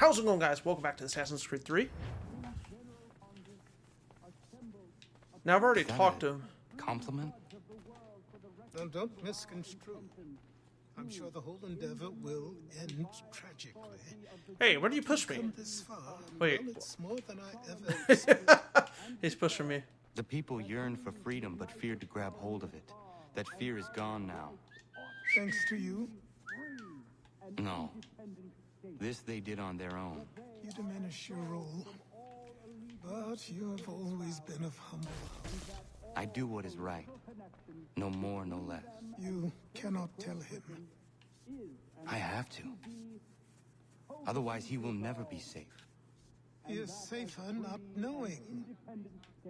How's it going, guys? Welcome back to Assassin's Creed 3. Now, I've already talked to him. Compliment? Now, don't misconstrue. I'm sure the whole endeavor will end tragically. Hey, where do you push me? Come this far, Wait. well, it's more than I ever expected. He's pushing me. The people yearned for freedom but feared to grab hold of it. That fear is gone now. Thanks to you, No. This they did on their own. you diminish your role. But you have always been of humble heart. I do what is right. No more, no less. You cannot tell him. I have to. Otherwise, he will never be safe. He is safer not knowing.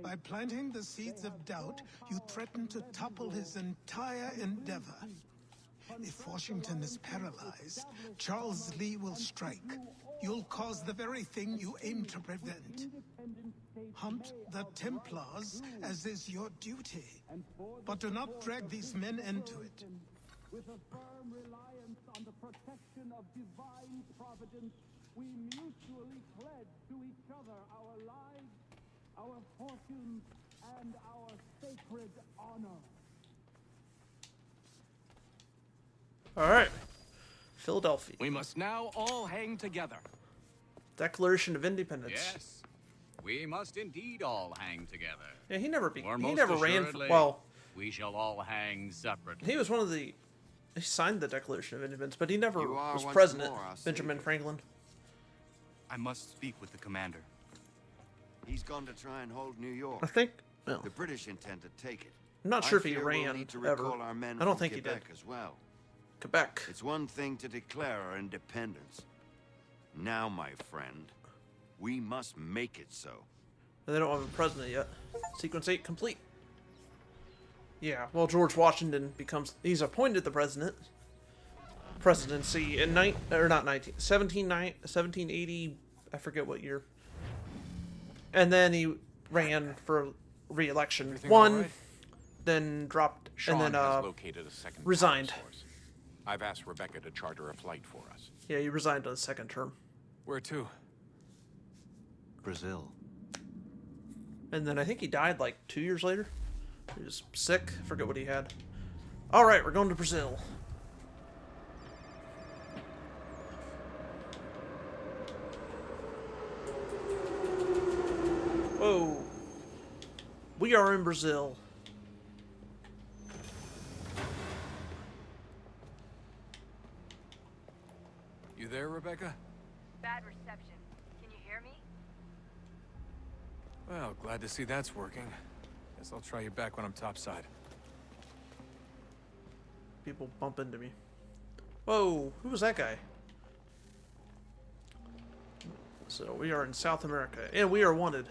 By planting the seeds of doubt, you threaten to topple his entire endeavor. If Washington is paralyzed, Charles Lee will strike. You'll cause the very thing you aim to prevent. Hunt the Templars, as is your duty. But do not drag these men into it. With a firm reliance on the protection of divine providence, we mutually pledge to each other our lives, our fortunes, and our sacred honor. Alright. Philadelphia. We must now all hang together. Declaration of Independence. Yes, we must indeed all hang together. Yeah, he never Or he most never ran for, assuredly, well, we shall all hang separately. he was one of the, he signed the Declaration of Independence, but he never You are was once president. more our Benjamin savior. Franklin. I must speak with the commander. He's gone to try and hold New York. I think, no. The British intend to take it. I'm not I sure if he fear we'll ran need to ever. recall our men I don't from think he did. Quebec as well. Quebec. It's one thing to declare our independence. Now, my friend, we must make it so. And they don't have a president yet. Sequence 8 complete. Yeah, well, George Washington becomes, he's appointed the presidency in 1780, I forget what year. And then he ran for re-election. Everything Won, all right? then dropped, Sean and then has located a second resigned. power source. I've asked Rebecca to charter a flight for us. Yeah, he resigned on his second term. Where to? Brazil. And then I think he died like 2 years later. He was sick. I forget what he had. All right, we're going to Brazil. Whoa. We are in Brazil. You there, Rebecca? Bad reception. Can you hear me? Well, glad to see that's working. Guess I'll try you back when I'm topside. People bump into me. Whoa, who was that guy? So we are in South America, and we are wanted.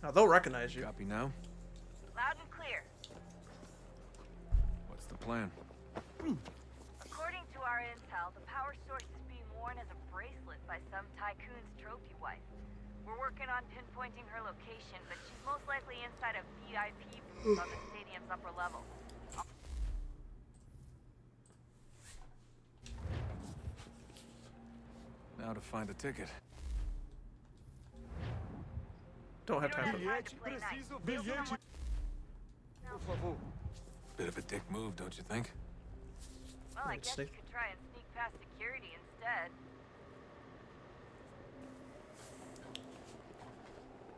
Now they'll recognize you. Copy now? Loud and clear. What's the plan? According to our intel, the power source is being worn as a bracelet by some tycoon's trophy wife. We're working on pinpointing her location, but she's most likely inside a VIP booth on the stadium's upper level. Now to find a ticket. Don't have time for Time to play nice. Bit of a dick move, don't you think? Well, I Let's guess see. you could try and sneak past security instead.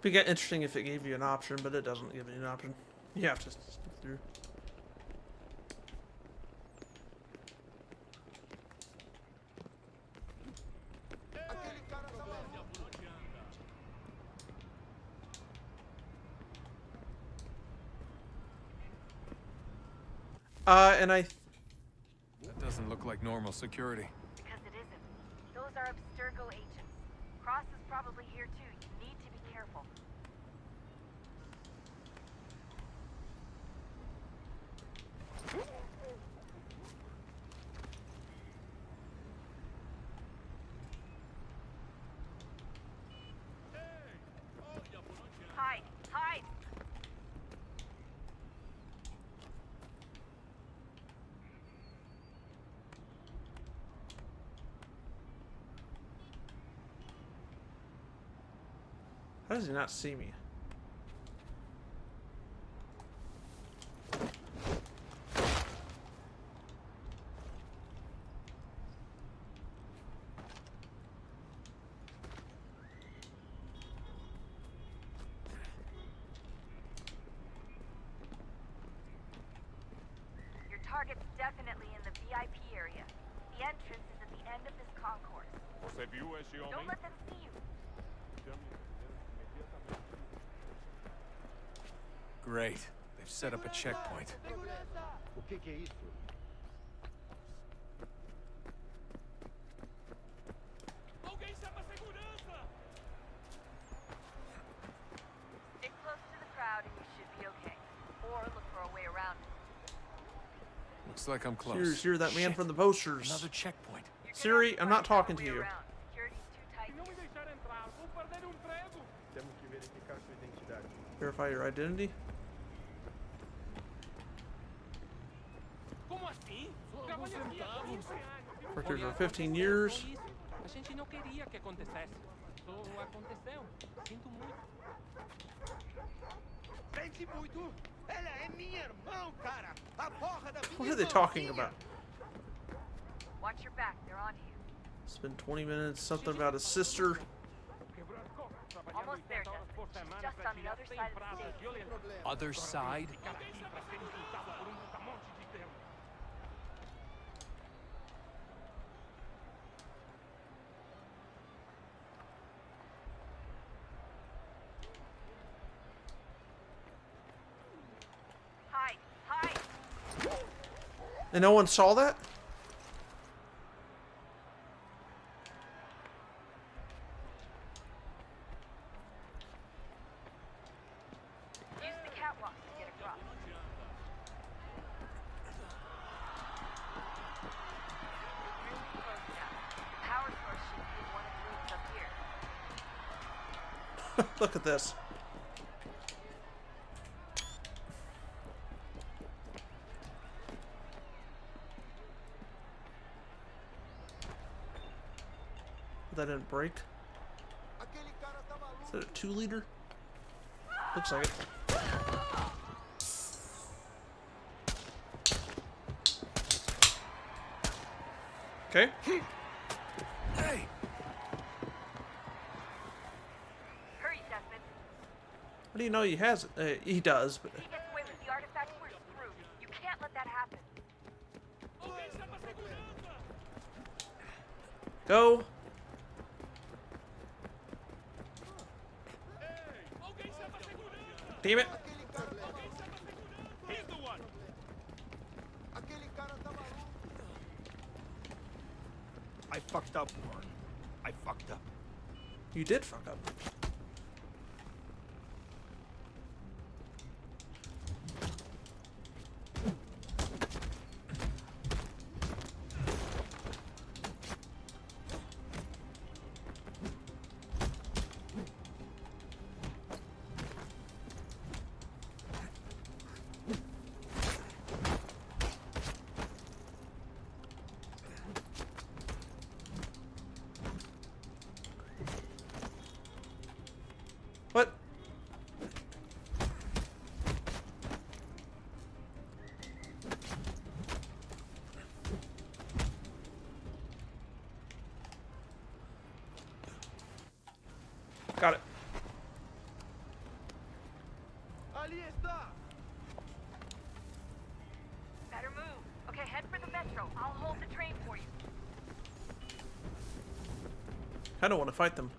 It'd be interesting if it gave you an option, but it doesn't give you an option. You have to stick through. And I... That doesn't look like normal security. Because it isn't. Those are Abstergo agents. Cross is probably here too. You need to be careful. How does he not see me? Your target's definitely in the VIP area. The entrance is at the end of this concourse. Você viu esse Don't homem? let them see you. Great. They've set up a checkpoint. O que é isso? Alguém chama segurança! Stay close to the crowd and you should be okay. Or look for a way around it. Looks like I'm close. Here's you're that man Shit. from the posters. Another checkpoint. You're gonna Siri, have to I'm not find talking a to way you. around. Security's too tight. Se não me deixar entrar, vou perder emprego! Temos que verificar sua identidade. Verify your identity. Como assim? Trabalhei aqui há 15 anos. Worked here for 15 years. A gente não queria que acontecesse. Só aconteceu. Sinto muito. Sente muito! Ela é minha irmã, cara! A porra da minha What are they talking irmãzinha. about? Watch your back, they're on you. Spend 20 minutes. Something about his sister. Almost there, Justin. She's just on the other side of the stage. Other side? Hide, hide! And no one saw that? Use the catwalk to get across. Really close now. The power source should be in one of the rooms up here. Look at this. That didn't break. Is that a 2-liter? Looks like it. Okay. Hey! Hurry, Desmond. How do you know he has it? He does, but If he gets away with the artifact, we're screwed. You can't let that happen. Alguém chama segurança! go. Alguém chama segurança! Damn it. Alguém chama segurança! He's the one! I fucked up, Warren. I fucked up. You did fuck up. What? Got it. Ali está! Better move. Okay, head for the metro. I'll hold the train for you. I don't want to fight them.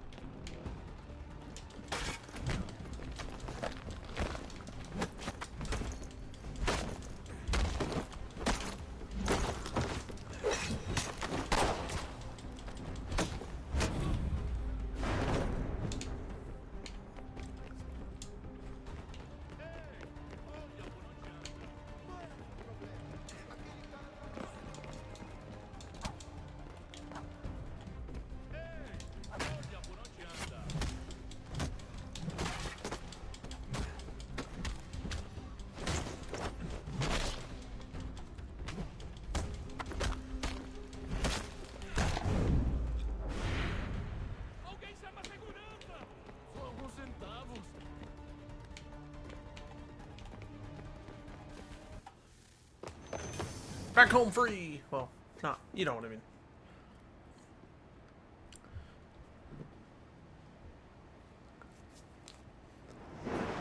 Back home free! Well, not, you know what I mean.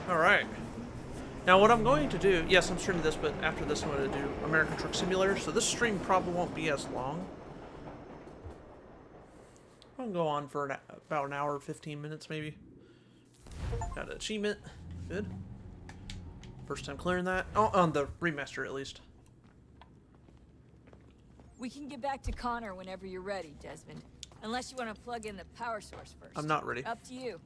Alright. Now what I'm going to do, yes, I'm streaming this, but after this I'm going to do American Truck Simulator, so this stream probably won't be as long. I'll go on for about an hour, 15 minutes maybe. Got an achievement. Good. First time clearing that. Oh, on the remaster at least. We can get back to Connor whenever you're ready, Desmond. Unless you want to plug in the power source first. I'm not ready. Up to you.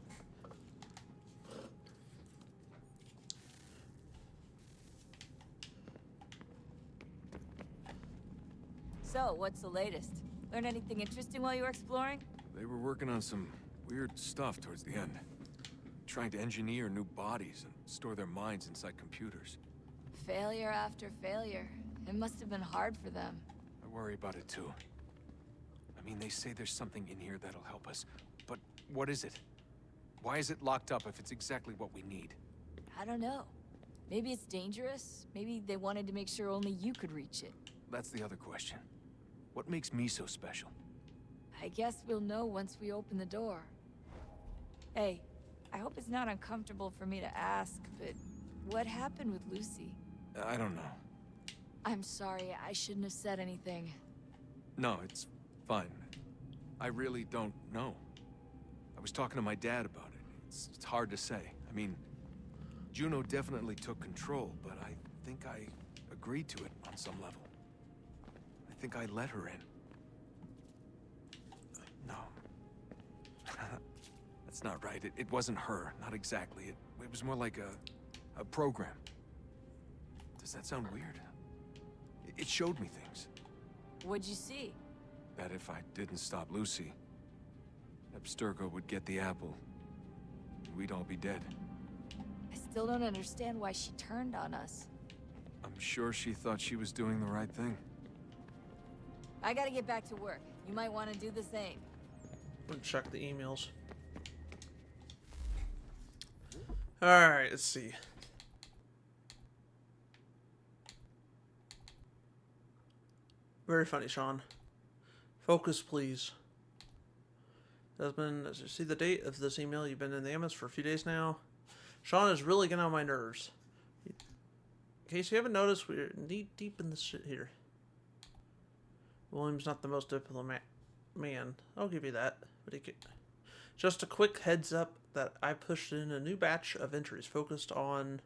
So, what's the latest? Learn anything interesting while you were exploring? They were working on some weird stuff towards the end. Trying to engineer new bodies and store their minds inside computers. Failure after failure. It must have been hard for them. I worry about it too. I mean, they say there's something in here that'll help us. But what is it? Why is it locked up if it's exactly what we need? I don't know. Maybe it's dangerous. Maybe they wanted to make sure only you could reach it. That's the other question. What makes me so special? I guess we'll know once we open the door. Hey, I hope it's not uncomfortable for me to ask, but what happened with Lucy? I don't know. I'm sorry, I shouldn't have said anything. No, it's fine. I really don't know. I was talking to my dad about it. It's hard to say. I mean, Juno definitely took control, but I think I agreed to it on some level. I think I let her in. No. That's not right. It wasn't her. Not exactly. It was more like a program. Does that sound weird? It showed me things. What'd you see? That if I didn't stop Lucy, Abstergo would get the apple. And we'd all be dead. I still don't understand why she turned on us. I'm sure she thought she was doing the right thing. I gotta get back to work. You might want to do the same. I'm gonna check the emails. Alright, let's see. Very funny, Sean. Focus, please. Desmond, as you see the date of this email, you've been in the MS for a few days now. Sean is really getting on my nerves. In case you haven't noticed, we're knee deep in this shit here. William's not the most diplomatic man. I'll give you that. But he could. Just a quick heads up that I pushed in a new batch of entries focused on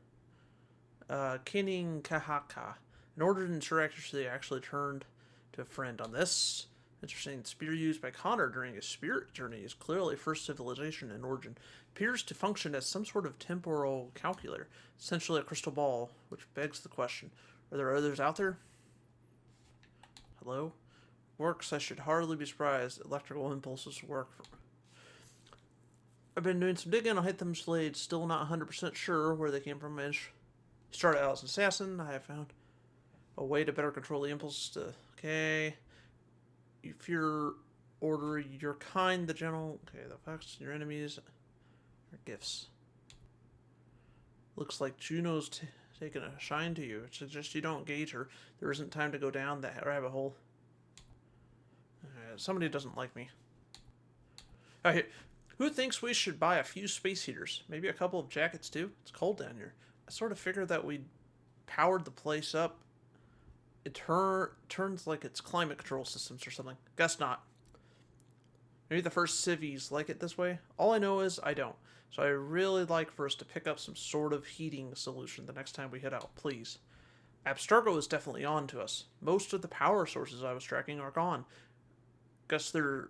Kining Kahaka. In order to ensure accuracy, I actually turned to a friend on this. Interesting. Spear used by Connor during a spirit journey is clearly first civilization in origin. Appears to function as some sort of temporal calculator, essentially a crystal ball, which begs the question: are there others out there? Hello? Works. I should hardly be surprised. Electrical impulses work. I've been doing some digging on Hytham's blades, still not 100% sure where they came from. Started out as an assassin. I have found a way to better control the impulses to... Okay. If you're order your kind, the general... Okay, the effects, your enemies, are gifts. Looks like Juno's taking a shine to you. It suggests you don't engage her. There isn't time to go down that rabbit hole. Somebody doesn't like me. Okay, who thinks we should buy a few space heaters? Maybe a couple of jackets too? It's cold down here. I sort of figured that we powered the place up. It turns like it's climate control systems or something. Guess not. Maybe the first civvies like it this way. All I know is I don't. So I really like for us to pick up some sort of heating solution the next time we head out, please. Abstergo is definitely on to us. Most of the power sources I was tracking are gone. Guess they're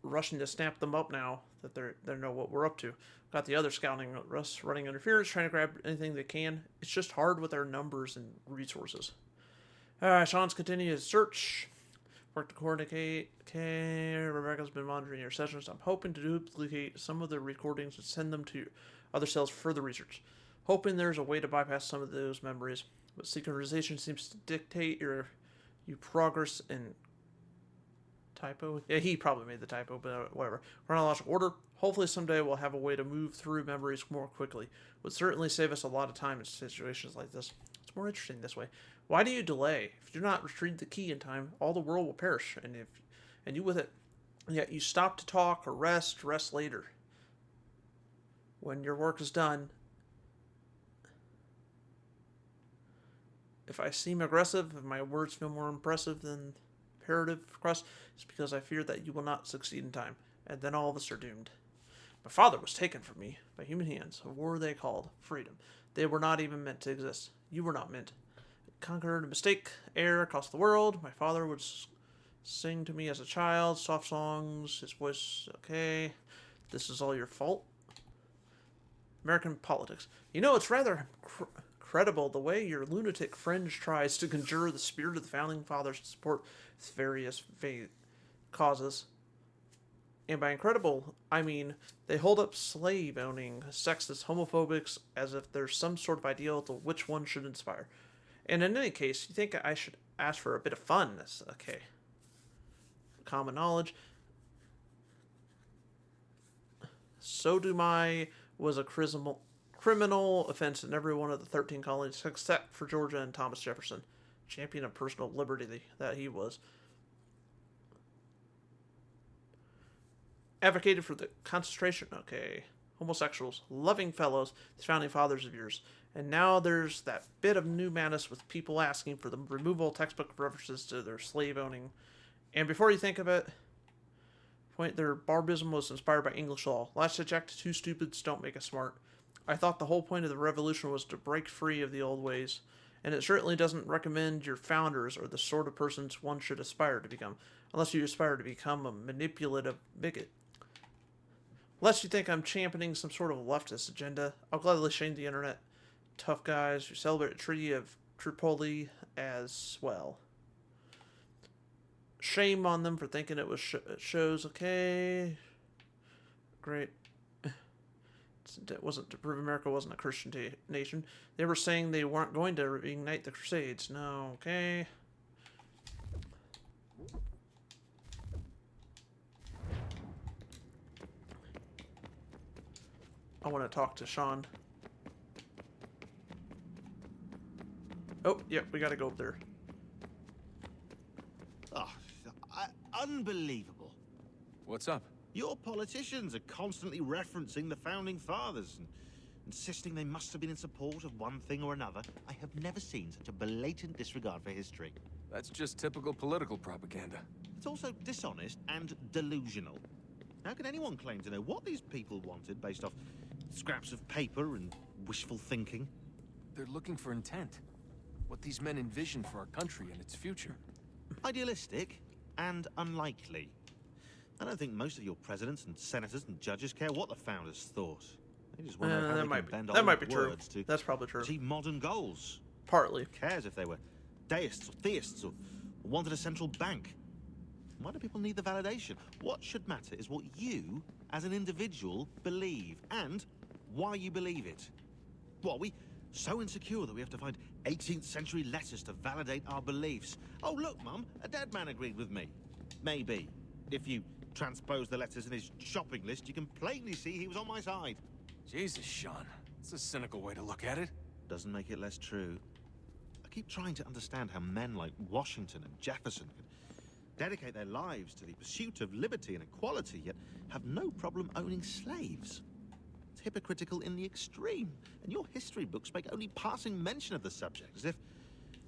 rushing to snap them up now that they know what we're up to. Got the other scouting us running interference, trying to grab anything they can. It's just hard with our numbers and resources. Sean's continuing his search. Work to coordinate. Okay, Rebecca's been monitoring your sessions. I'm hoping to duplicate some of the recordings and send them to other cells for further research. Hoping there's a way to bypass some of those memories. But synchronization seems to dictate your progress in... Typo? Yeah, he probably made the typo, but whatever. Chronological order. Hopefully someday we'll have a way to move through memories more quickly. Would certainly save us a lot of time in situations like this. It's more interesting this way. Why do you delay? If you do not retrieve the key in time, all the world will perish, and you with it. And yet you stop to talk or rest later. When your work is done, if I seem aggressive, if my words feel more impressive than imperative requests, it's because I fear that you will not succeed in time, and then all of us are doomed. My father was taken from me by human hands. A war they called freedom. They were not even meant to exist. You were not meant. Conquered a mistake, air across the world. My father would sing to me as a child, soft songs, his voice, okay. This is all your fault. American politics. You know, it's rather credible the way your lunatic fringe tries to conjure the spirit of the founding fathers to support various causes. And by incredible, I mean they hold up slave-owning, sexist, homophobics as if there's some sort of ideal to which one should inspire. And in any case, you think I should ask for a bit of funness, okay. Common knowledge. So do my was a criminal offense in every one of the 13 colonies except for Georgia and Thomas Jefferson. Champion of personal liberty that he was. Advocated for the concentration, okay. Homosexuals, loving fellows, these founding fathers of yours. And now there's that bit of new madness with people asking for the removal of textbook references to their slave-owning. And before you think of it, point their barbarism was inspired by English law. Last I checked, two stupids don't make us smart. I thought the whole point of the revolution was to break free of the old ways. And it certainly doesn't recommend your founders or the sort of persons one should aspire to become, unless you aspire to become a manipulative bigot. Unless you think I'm championing some sort of leftist agenda, I'll gladly shame the internet. Tough guys who celebrate the Treaty of Tripoli as well. Shame on them for thinking it was shows, okay. Great. It wasn't to prove America wasn't a Christian nation. They were saying they weren't going to reignite the Crusades. No, okay. I want to talk to Sean. Oh, yeah, we got to go up there. Oh, unbelievable. What's up? Your politicians are constantly referencing the founding fathers and insisting they must have been in support of one thing or another. I have never seen such a blatant disregard for history. That's just typical political propaganda. It's also dishonest and delusional. How can anyone claim to know what these people wanted based off scraps of paper and wishful thinking? They're looking for intent. What these men envision for our country and its future. Idealistic and unlikely. I don't think most of your presidents and senators and judges care what the founders thought. They just want to know how they can bend old words to That's probably true. achieve modern goals. Partly. Who cares if they were deists or theists or wanted a central bank? Why do people need the validation? What should matter is what you, as an individual, believe and why you believe it. What, are we so insecure that we have to find 18th century letters to validate our beliefs? Oh, look, Mum, a dead man agreed with me. Maybe. If you transpose the letters in his shopping list, you can plainly see he was on my side. Jesus, Sean. It's a cynical way to look at it. Doesn't make it less true. I keep trying to understand how men like Washington and Jefferson could dedicate their lives to the pursuit of liberty and equality, yet have no problem owning slaves. It's hypocritical in the extreme, and your history books make only passing mention of the subject, as if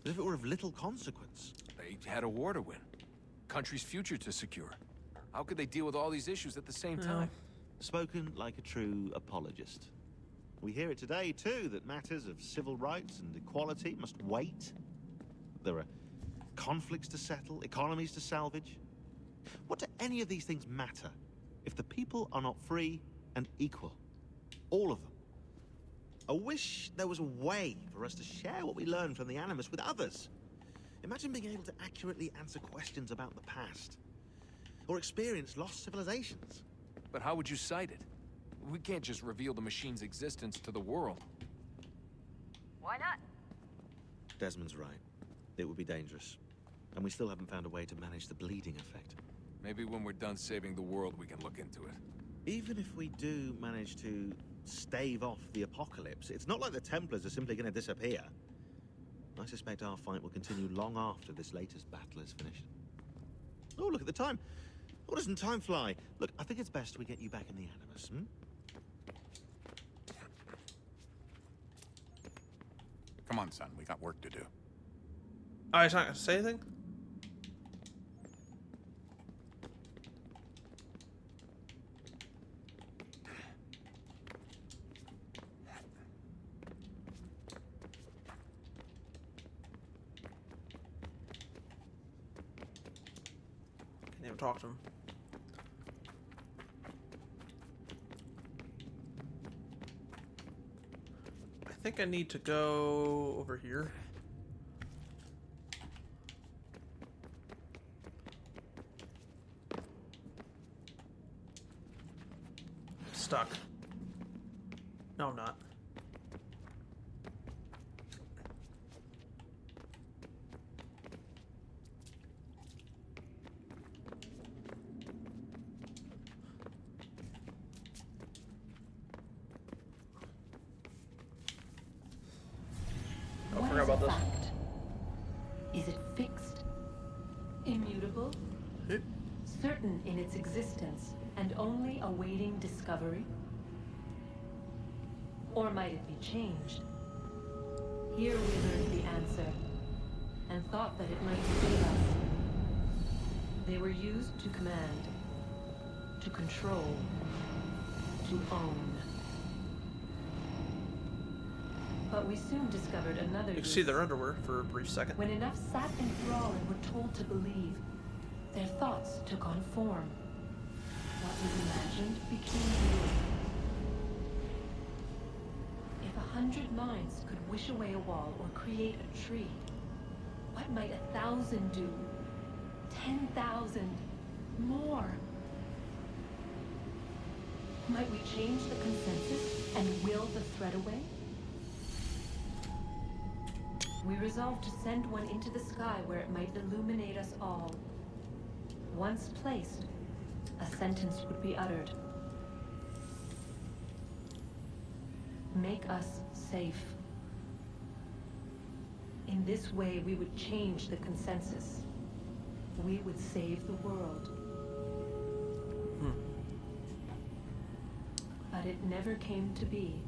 it were of little consequence. They had a war to win. Country's future to secure. How could they deal with all these issues at the same time? Spoken like a true apologist. We hear it today, too, that matters of civil rights and equality must wait. There are conflicts to settle, economies to salvage. What do any of these things matter if the people are not free and equal? All of them. I wish there was a way for us to share what we learn from the Animus with others. Imagine being able to accurately answer questions about the past, or experience lost civilizations. But how would you cite it? We can't just reveal the machine's existence to the world. Why not? Desmond's right. It would be dangerous. And we still haven't found a way to manage the bleeding effect. Maybe when we're done saving the world, we can look into it. Even if we do manage to stave off the apocalypse, it's not like the Templars are simply going to disappear. I suspect our fight will continue long after this latest battle is finished. Oh, look at the time. Oh, doesn't time fly? Look, I think it's best we get you back in the Animus, hmm? Come on, son. We got work to do. Oh, he's not gonna say anything? Can't even talk to him. I think I need to go over here. Stuck. No, I'm not. I forgot about this. Is it fixed? Immutable? Certain in its existence and only awaiting discovery? Or might it be changed? Here we learned the answer, and thought that it might save us. They were used to command, to control, to own. But we soon discovered another You can use. see their underwear for a brief second. When enough sat in thrall and were told to believe, their thoughts took on form. What was imagined became real. If 100 minds could wish away a wall or create a tree, what might 1,000 do? 10,000? More? Might we change the consensus and will the thread away? We resolved to send one into the sky where it might illuminate us all. Once placed, a sentence would be uttered. Make us safe. In this way, we would change the consensus. We would save the world. But it never came to be.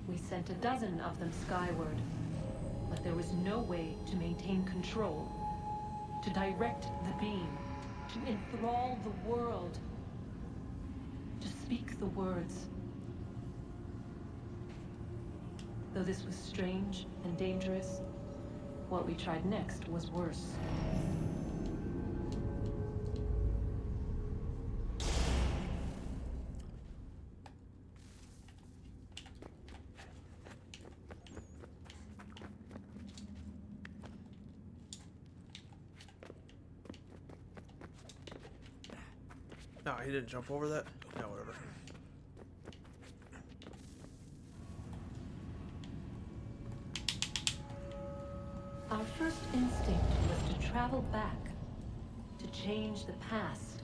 We sent a dozen of them skyward, but there was no way to maintain control, to direct the beam, to enthrall the world, to speak the words. Though this was strange and dangerous, what we tried next was worse. No, he didn't jump over that? No, whatever. Our first instinct was to travel back, to change the past.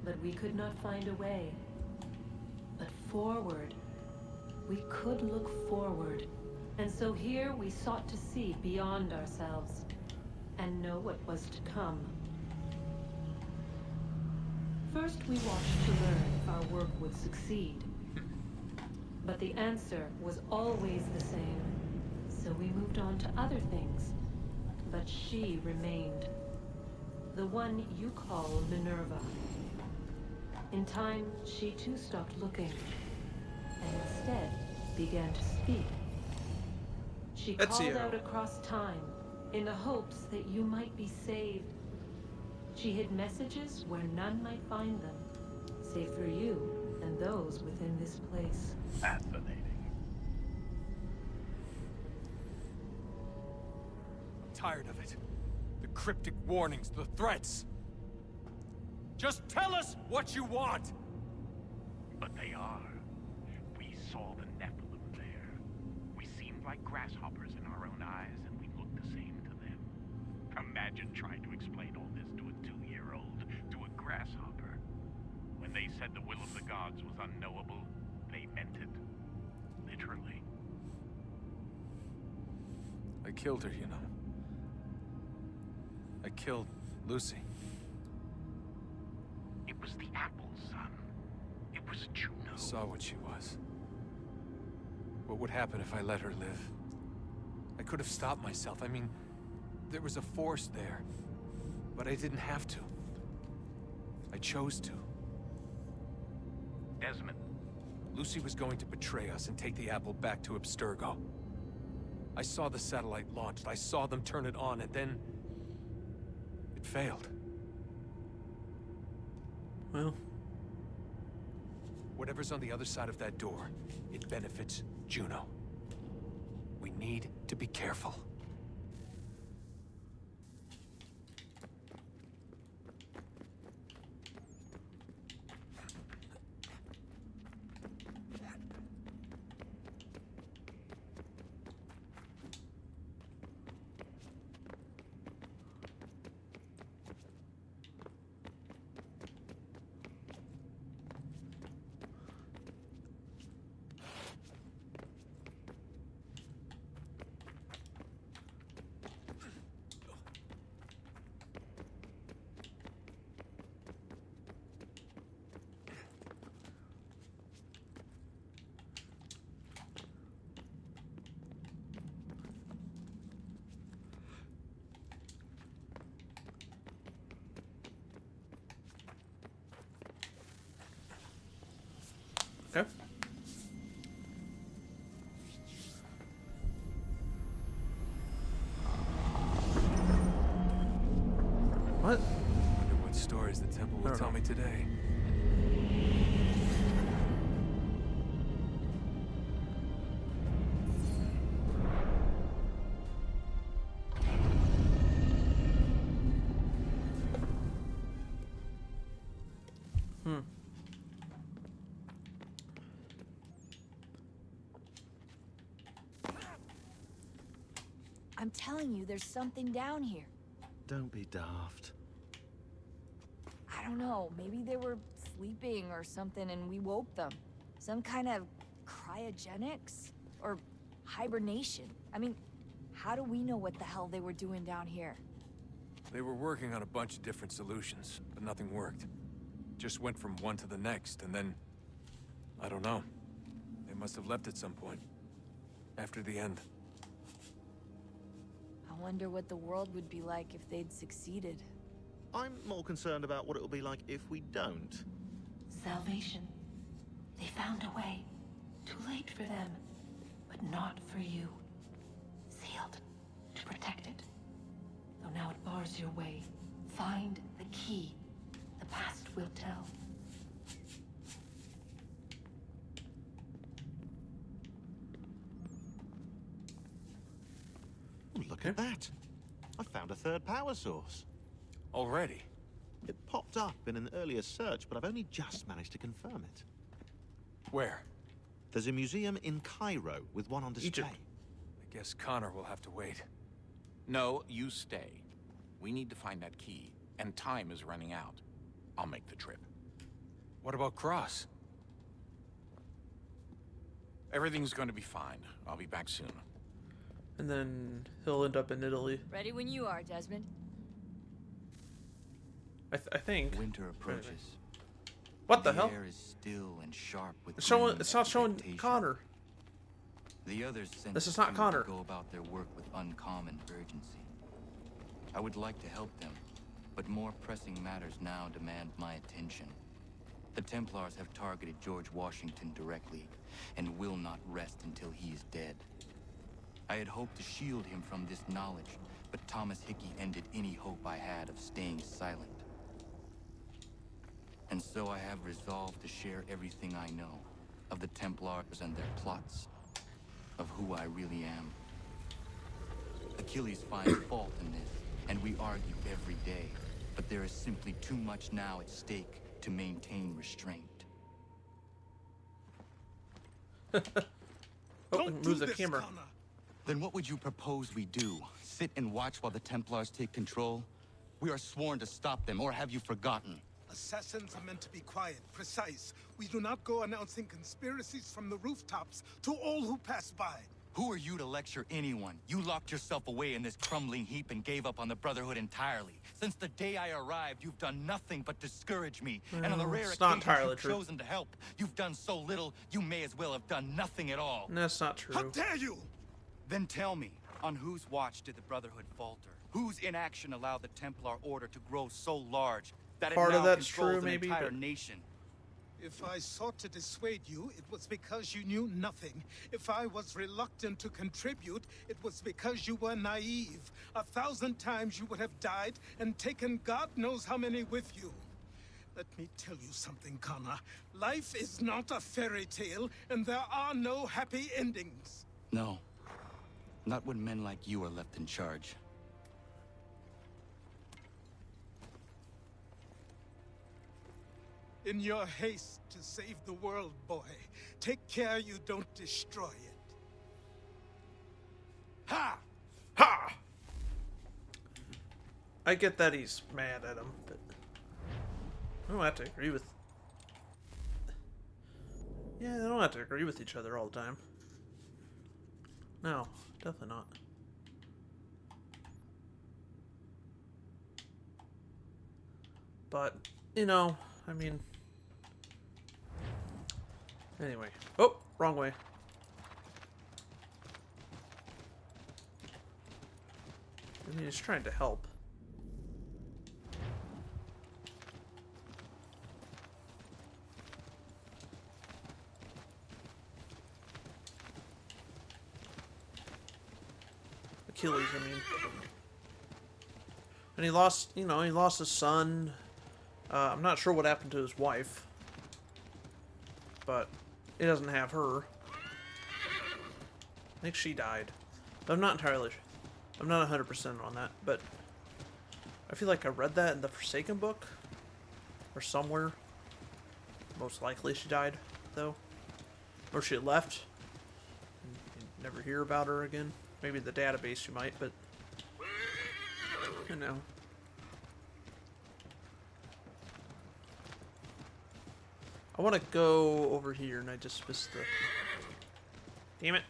But we could not find a way. But forward, we could look forward. And so here we sought to see beyond ourselves, and know what was to come. First, we watched to learn if our work would succeed. But the answer was always the same. So we moved on to other things. But she remained. The one you call Minerva. In time, she too stopped looking. And instead began to speak. She called out across time, in the hopes that you might be saved. She hid messages where none might find them, save for you and those within this place. Fascinating. I'm tired of it. The cryptic warnings, the threats. Just tell us what you want! But they are. We saw the Nephilim there. We seemed like grasshoppers in our own eyes, and we looked the same to them. Imagine trying to explain all this to a 2-year-old, to a grasshopper. When they said the will of the gods was unknowable, they meant it. Literally. killed her, you know. I killed Lucy. It was the apple, son. It was Juno. I saw what she was. What would happen if I let her live? I could have stopped myself. I mean, there was a force there. But I didn't have to. I chose to. Desmond. Lucy was going to betray us and take the apple back to Abstergo. I saw the satellite launched. I saw them turn it on, and then... it failed. Well... whatever's on the other side of that door, it benefits Juno. We need to be careful. Okay. What? Wonder what stories the temple will tell me today. I'm telling you, there's something down here. Don't be daft. I don't know, maybe they were sleeping or something and we woke them. Some kind of cryogenics? Or hibernation? I mean, how do we know what the hell they were doing down here? They were working on a bunch of different solutions, but nothing worked. Just went from one to the next, and then... I don't know. They must have left at some point. After the end. I wonder what the world would be like if they'd succeeded. I'm more concerned about what it will be like if we don't. Salvation. They found a way. Too late for them, but not for you. Sealed to protect it. Though now it bars your way. Find the key. The past will tell. Oh, look at that. I found a third power source. Already? It popped up in an earlier search, but I've only just managed to confirm it. Where? There's a museum in Cairo with one on display. Egypt. I guess Connor will have to wait. No, you stay. We need to find that key, and time is running out. I'll make the trip. What about Cross? Everything's going to be fine. I'll be back soon. And then he'll end up in Italy. Ready when you are, Desmond. I think. Winter approaches. What the hell? The air is still and sharp with It's not showing Connor. The others sense This is not to Connor. go about their work with uncommon urgency. I would like to help them, but more pressing matters now demand my attention. The Templars have targeted George Washington directly, and will not rest until he is dead. I had hoped to shield him from this knowledge, but Thomas Hickey ended any hope I had of staying silent. And so I have resolved to share everything I know of the Templars and their plots, of who I really am. Achilles finds fault in this, and we argue every day, but there is simply too much now at stake to maintain restraint. Move the camera. Connor. Then what would you propose we do? Sit and watch while the Templars take control? We are sworn to stop them, or have you forgotten? Assassins are meant to be quiet, precise. We do not go announcing conspiracies from the rooftops to all who pass by. Who are you to lecture anyone? You locked yourself away in this crumbling heap and gave up on the Brotherhood entirely. Since the day I arrived, you've done nothing but discourage me. And on the rare occasions you've chosen to help, you've done so little, you may as well have done nothing at all. That's not true. How dare you! Then tell me, on whose watch did the Brotherhood falter? Whose inaction allowed the Templar Order to grow so large that Part it of now that's controls true, an maybe, entire but... nation? If I sought to dissuade you, it was because you knew nothing. If I was reluctant to contribute, it was because you were naive. 1,000 times you would have died and taken God knows how many with you. Let me tell you something, Connor. Life is not a fairy tale, and there are no happy endings. No. Not when men like you are left in charge. In your haste to save the world, boy, take care you don't destroy it. Ha! Ha! I get that he's mad at him, but I don't have to agree with... Yeah, they don't have to agree with each other all the time. No, definitely not. But, you know, I mean... Anyway. Oh, wrong way. I mean, he's trying to help. Achilles, I mean. And he lost, you know, he lost his son. I'm not sure what happened to his wife. But he doesn't have her. I think she died. But I'm not entirely sure. I'm not 100% on that, but I feel like I read that in the Forsaken book. Or somewhere. Most likely she died, though. Or she left. And you never hear about her again. Maybe the database you might, but... You know. I want to go over here, and I just missed the... Damn it.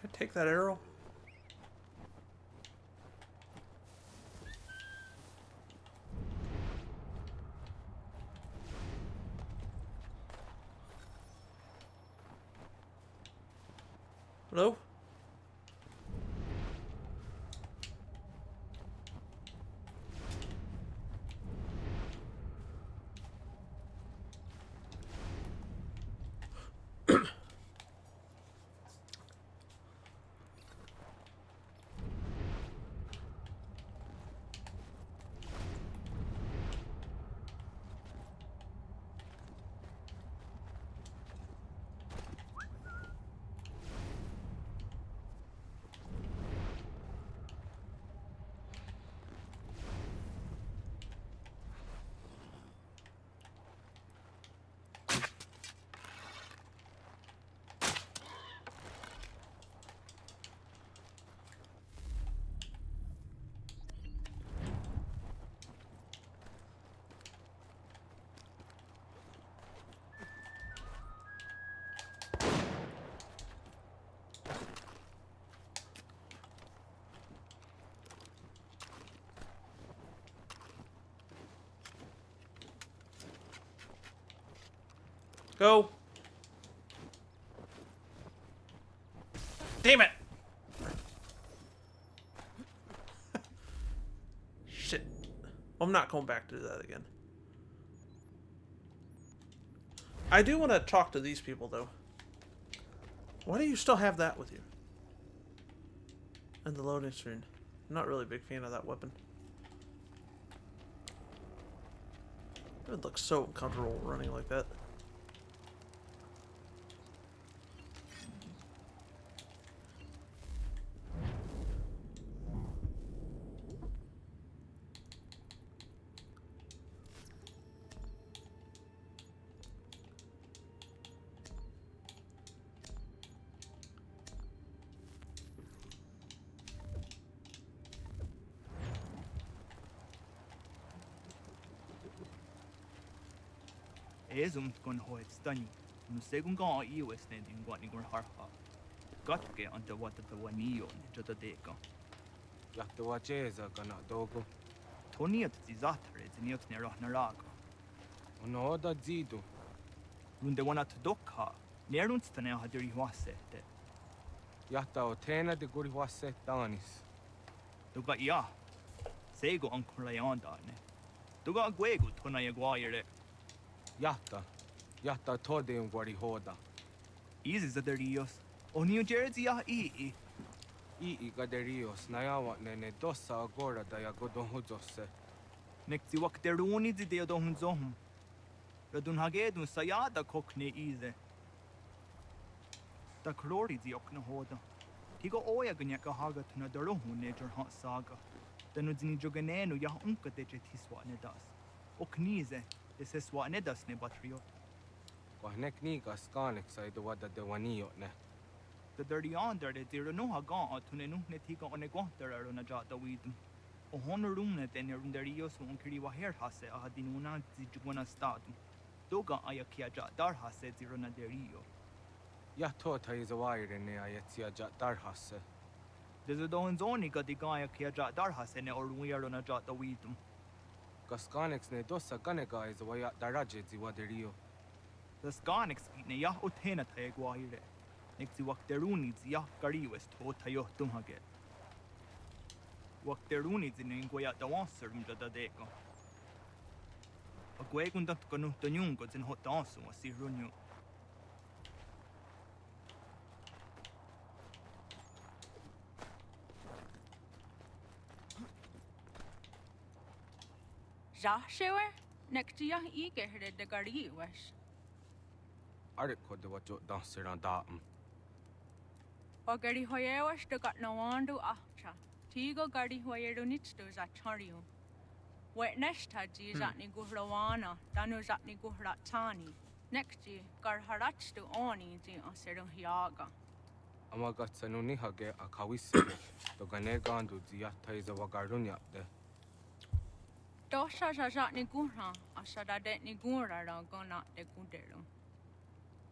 Can I take that arrow? Hello? Go. Damn it. I'm not going back to do that again. I do want to talk to these people, though. Why do you still have that with you? And the loading screen. I'm not really a big fan of that weapon. It would look so uncomfortable running like that. Ezum gon hoet stanu. No segun ga I was standing what ni gon harha. Got get unto what the wanio ni jota deka. Yakta wacheza kana dogo. Tony at the zatare is near naraga. Ono da zido. Runde one at dokha. Nerunstane hadiri wasete. Yakta otena de guri waset danis. Duga ya. Sego uncle Leondane. Duga guego tona yaguire. Yatta tode un guari hoda. Easy zaderios. Onio jersey ya ii. Ii gaderios nayawa nene dosa agora da yagodon huzose. Nekti wakteruni di deodon zohum. Radun hagedun sayada kokne ize. Da krori di okna hoda. Tigo oya ganyaka haga tuna darohu nature hot saga. Danudini joganenu ya unka deje tiswa nedas. Oknize. This is what nedas ne batrio. Quahnek niga skanek sa ido wada de wanio ne. The dirty under the dear no haga to ne ne tiga on a guanter on a jata weedum. O honor room net and the rios on kiriwa hair hase a hadinuna zijuana statum. Doga ayakia jat dar hase zirona de rio. Yattota is a wire in ne ayetsia jat dar hase. There's a don zonica di gaia kia jat dar hase ne or we are on a jata weedum. Gaskanix ne dosa ganega is a way at daraje ziwaderio. The Skanix ne ya otena taeguire. Nexi wakteruni zia gariwes to tayo tumhage. Wakteruni in ingoya da wanserum da deco. A guegunda gonu tonungo in hot dance was si runyu. Zashewer? Next year, I get the gari wish. Arik de what you dancer on datum. O gari hoyewash to got no one to acha. Tigo gari hoyedo nits to Zachario. Wet neshtaji zatni guhlawana, danu zatni guhratani. Next year, gar harach to oni di asedo hiaga. Amagat sanuni hage a kawisi, to ganegandu ziata is a wagarunya de. Dosha zatni guhra, asada detni gura gona de gudero.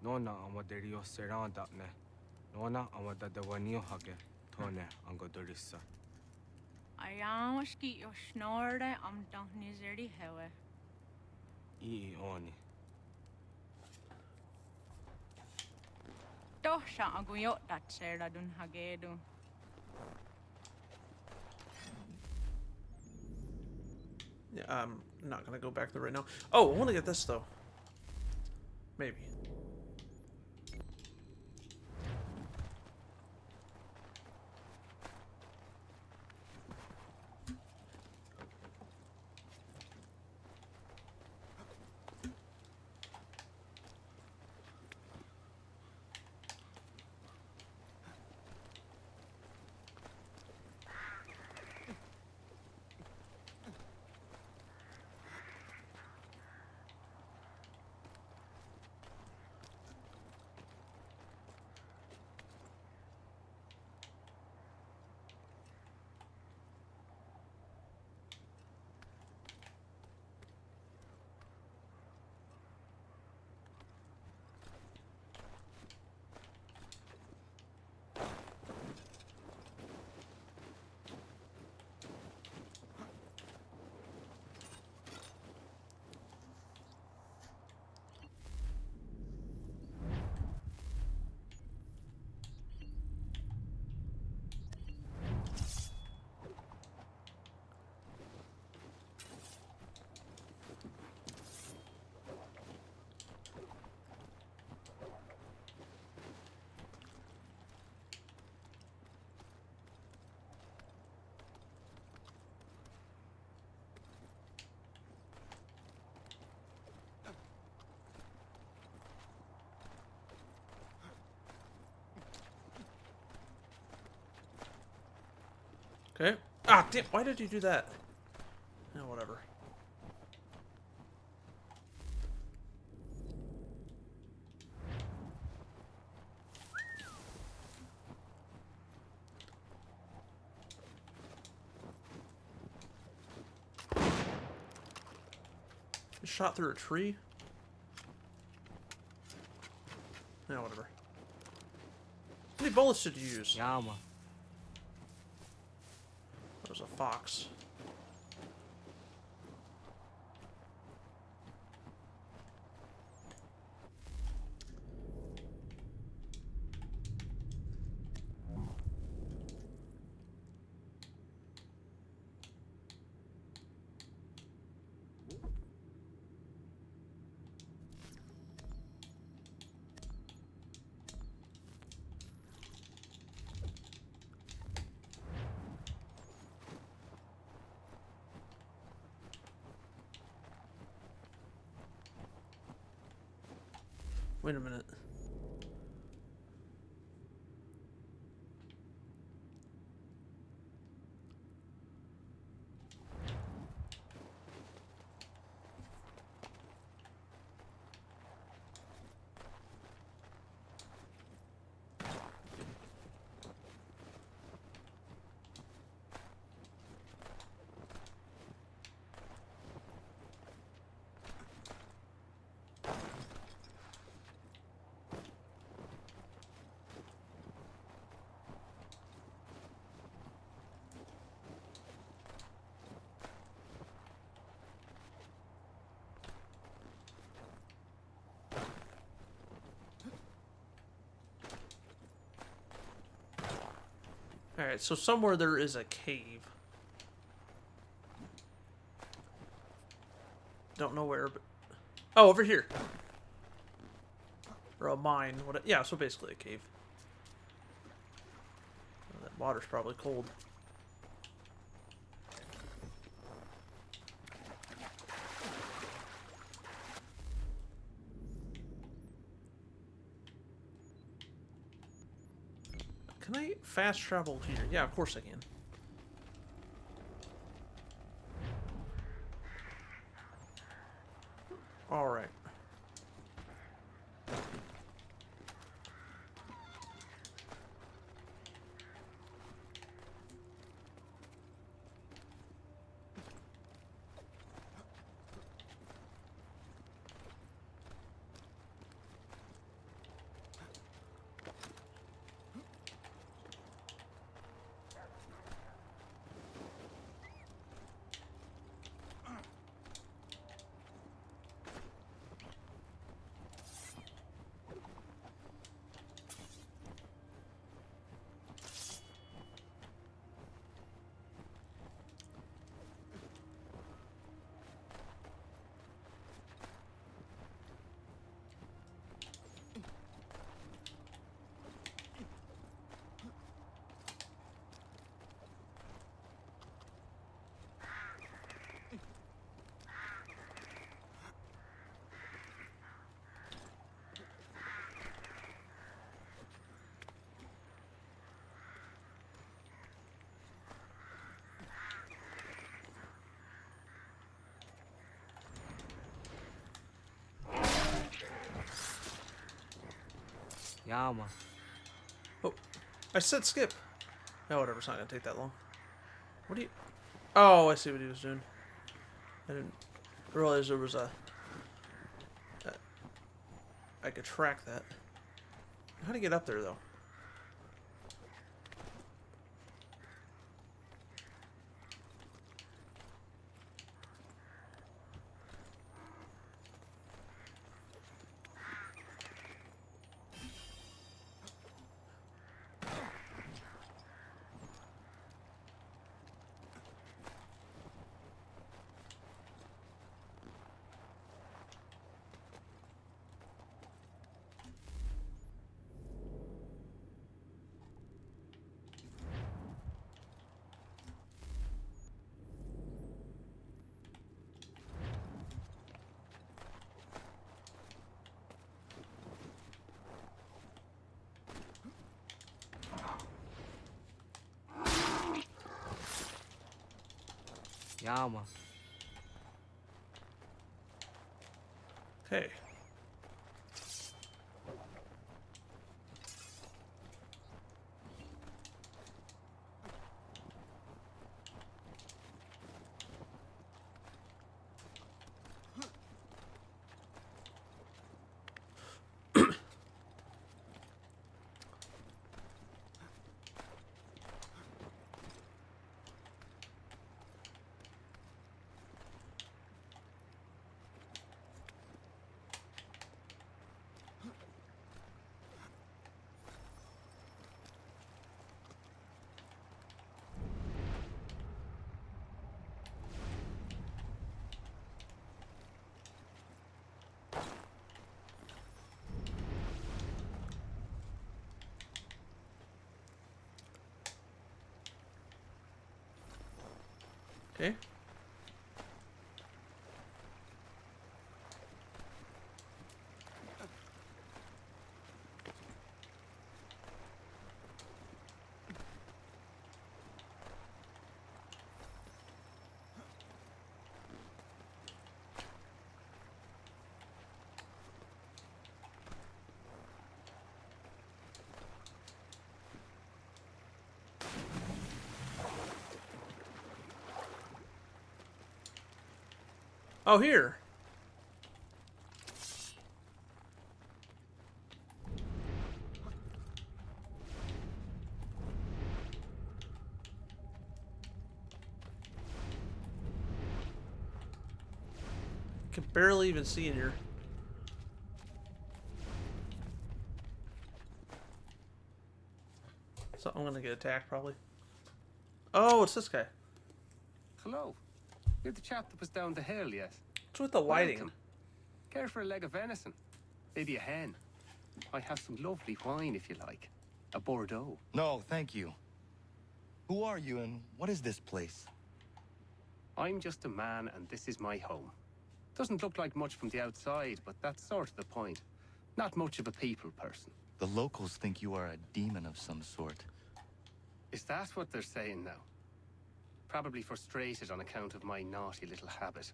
Nona amaderio seranda ne. Nona amada de wanio hage, tone angodorissa. I am ski your snorde am done nizeri hewe. Oni. Dosha aguyot that sera dun hagedu. Yeah, I'm not gonna go back there right now. Oh, I want to get this though. Maybe. Okay. Ah, damn. Why did you do that? Yeah, whatever. Shot through a tree? Yeah, whatever. How many bullets did you use? Yama. That was a fox. Wait a minute. Alright, so somewhere there is a cave. Don't know where, but... Oh, over here! Or a mine. What? Yeah, so basically a cave. Oh, that water's probably cold. Can I fast travel here? Yeah, of course I can. Alright. Yama. Oh, I said skip. Oh, whatever. It's not gonna take that long. What do you... Oh, I see what he was doing. I didn't realize there was a... I could track that. How to get up there, though? Yeah, man. Okay. Okay. Oh, here. Can barely even see in here. So I'm gonna get attacked probably. Oh, it's this guy. Hello. You're the chap that was down the hill, yes? What's with the lighting? Welcome. Care for a leg of venison? Maybe a hen? I have some lovely wine if you like. A Bordeaux. No, thank you. Who are you and what is this place? I'm just a man and this is my home. Doesn't look like much from the outside, but that's sort of the point. Not much of a people person. The locals think you are a demon of some sort. Is that what they're saying now? Probably frustrated on account of my naughty little habit.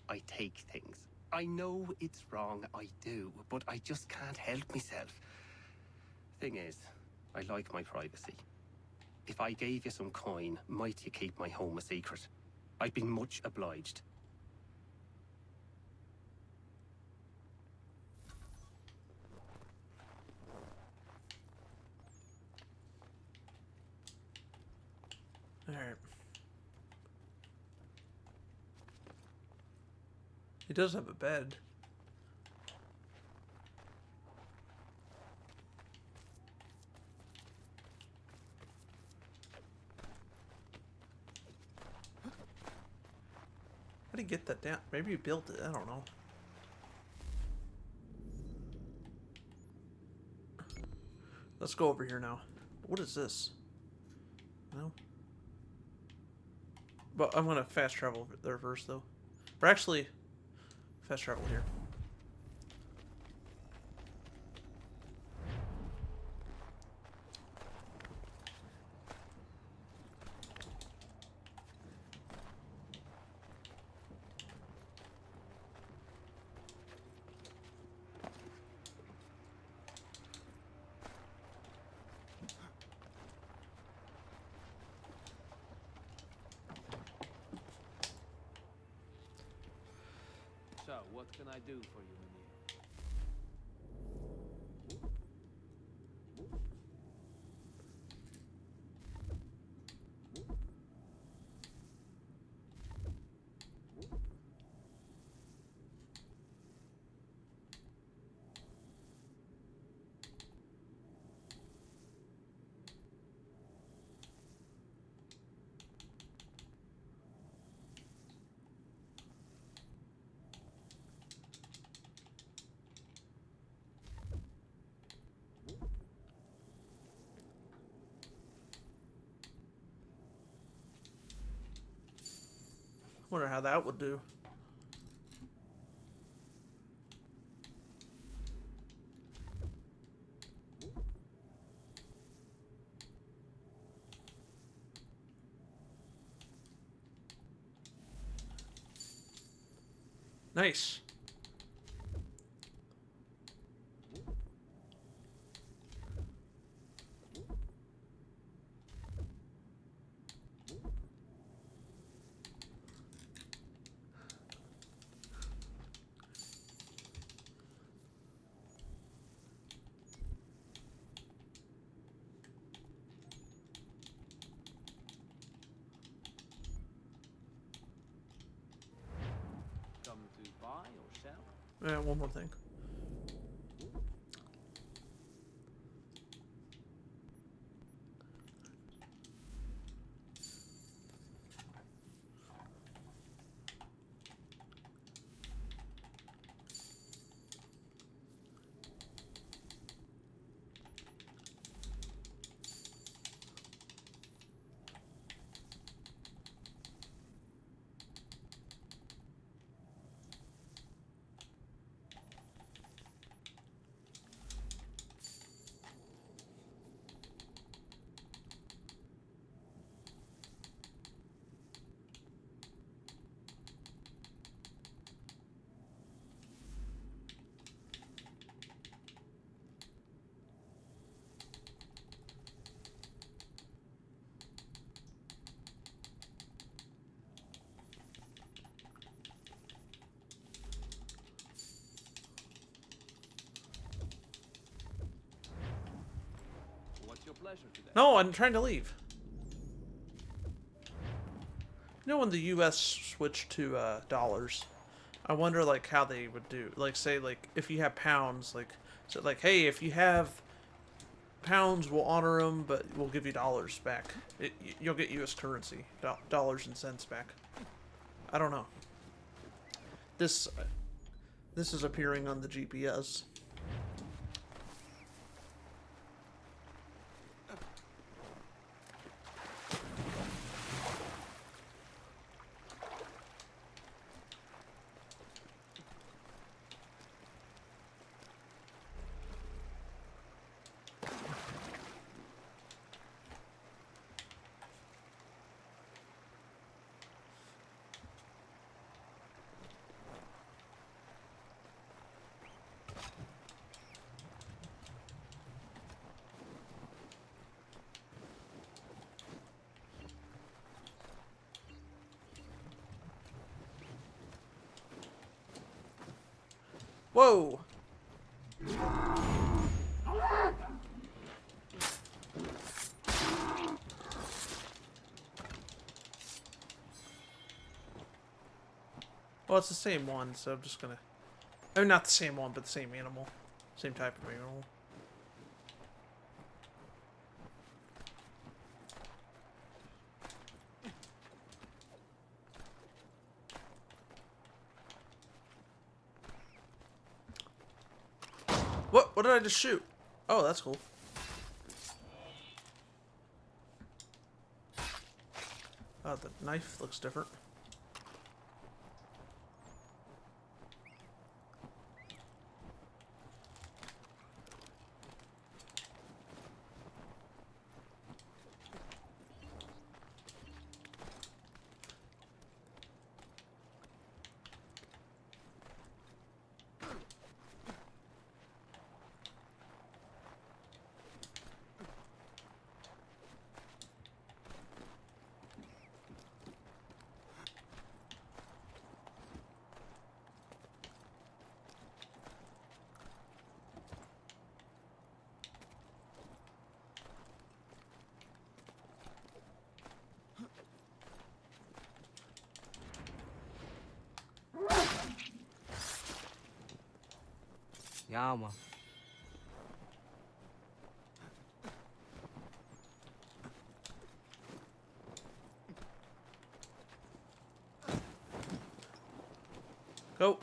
I take things. I know it's wrong, I do, but I just can't help myself. Thing is, I like my privacy. If I gave you some coin, might you keep my home a secret? I'd be much obliged. Alright. He does have a bed. How did he get that down? Maybe he built it. I don't know. Let's go over here now. What is this? No. But I'm gonna fast travel there first, though. Or actually, fast travel here. So, what can I do for you, Mynheer? Wonder how that would do. Nice. Come to buy or sell? Yeah, one more thing. What's your pleasure today? No, I'm trying to leave. You know when the U.S. switched to dollars, I wonder like how they would do. Like say like if you have pounds, like so like hey, if you have pounds, we'll honor them, but we'll give you dollars back. You'll get U.S. currency, dollars and cents back. I don't know. This is appearing on the GPS. Whoa! Well, it's the same one, so I'm just gonna... Oh, not the same one, but the same animal. Same type of animal. What? What did I just shoot? Oh, that's cool. Oh, the knife looks different. Yeah, man. Go.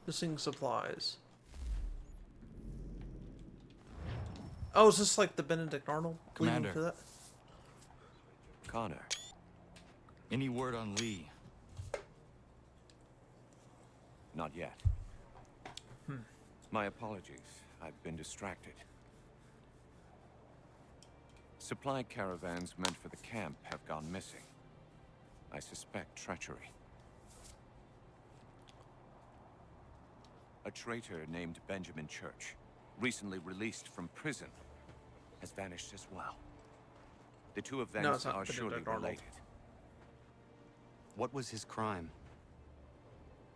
Missing supplies. Oh, is this like the Benedict Arnold? Commander. For that? Connor. Any word on Lee? Not yet. My apologies. I've been distracted. Supply caravans meant for the camp have gone missing. I suspect treachery. A traitor named Benjamin Church, recently released from prison, has vanished as well. The two events are surely related. What was his crime?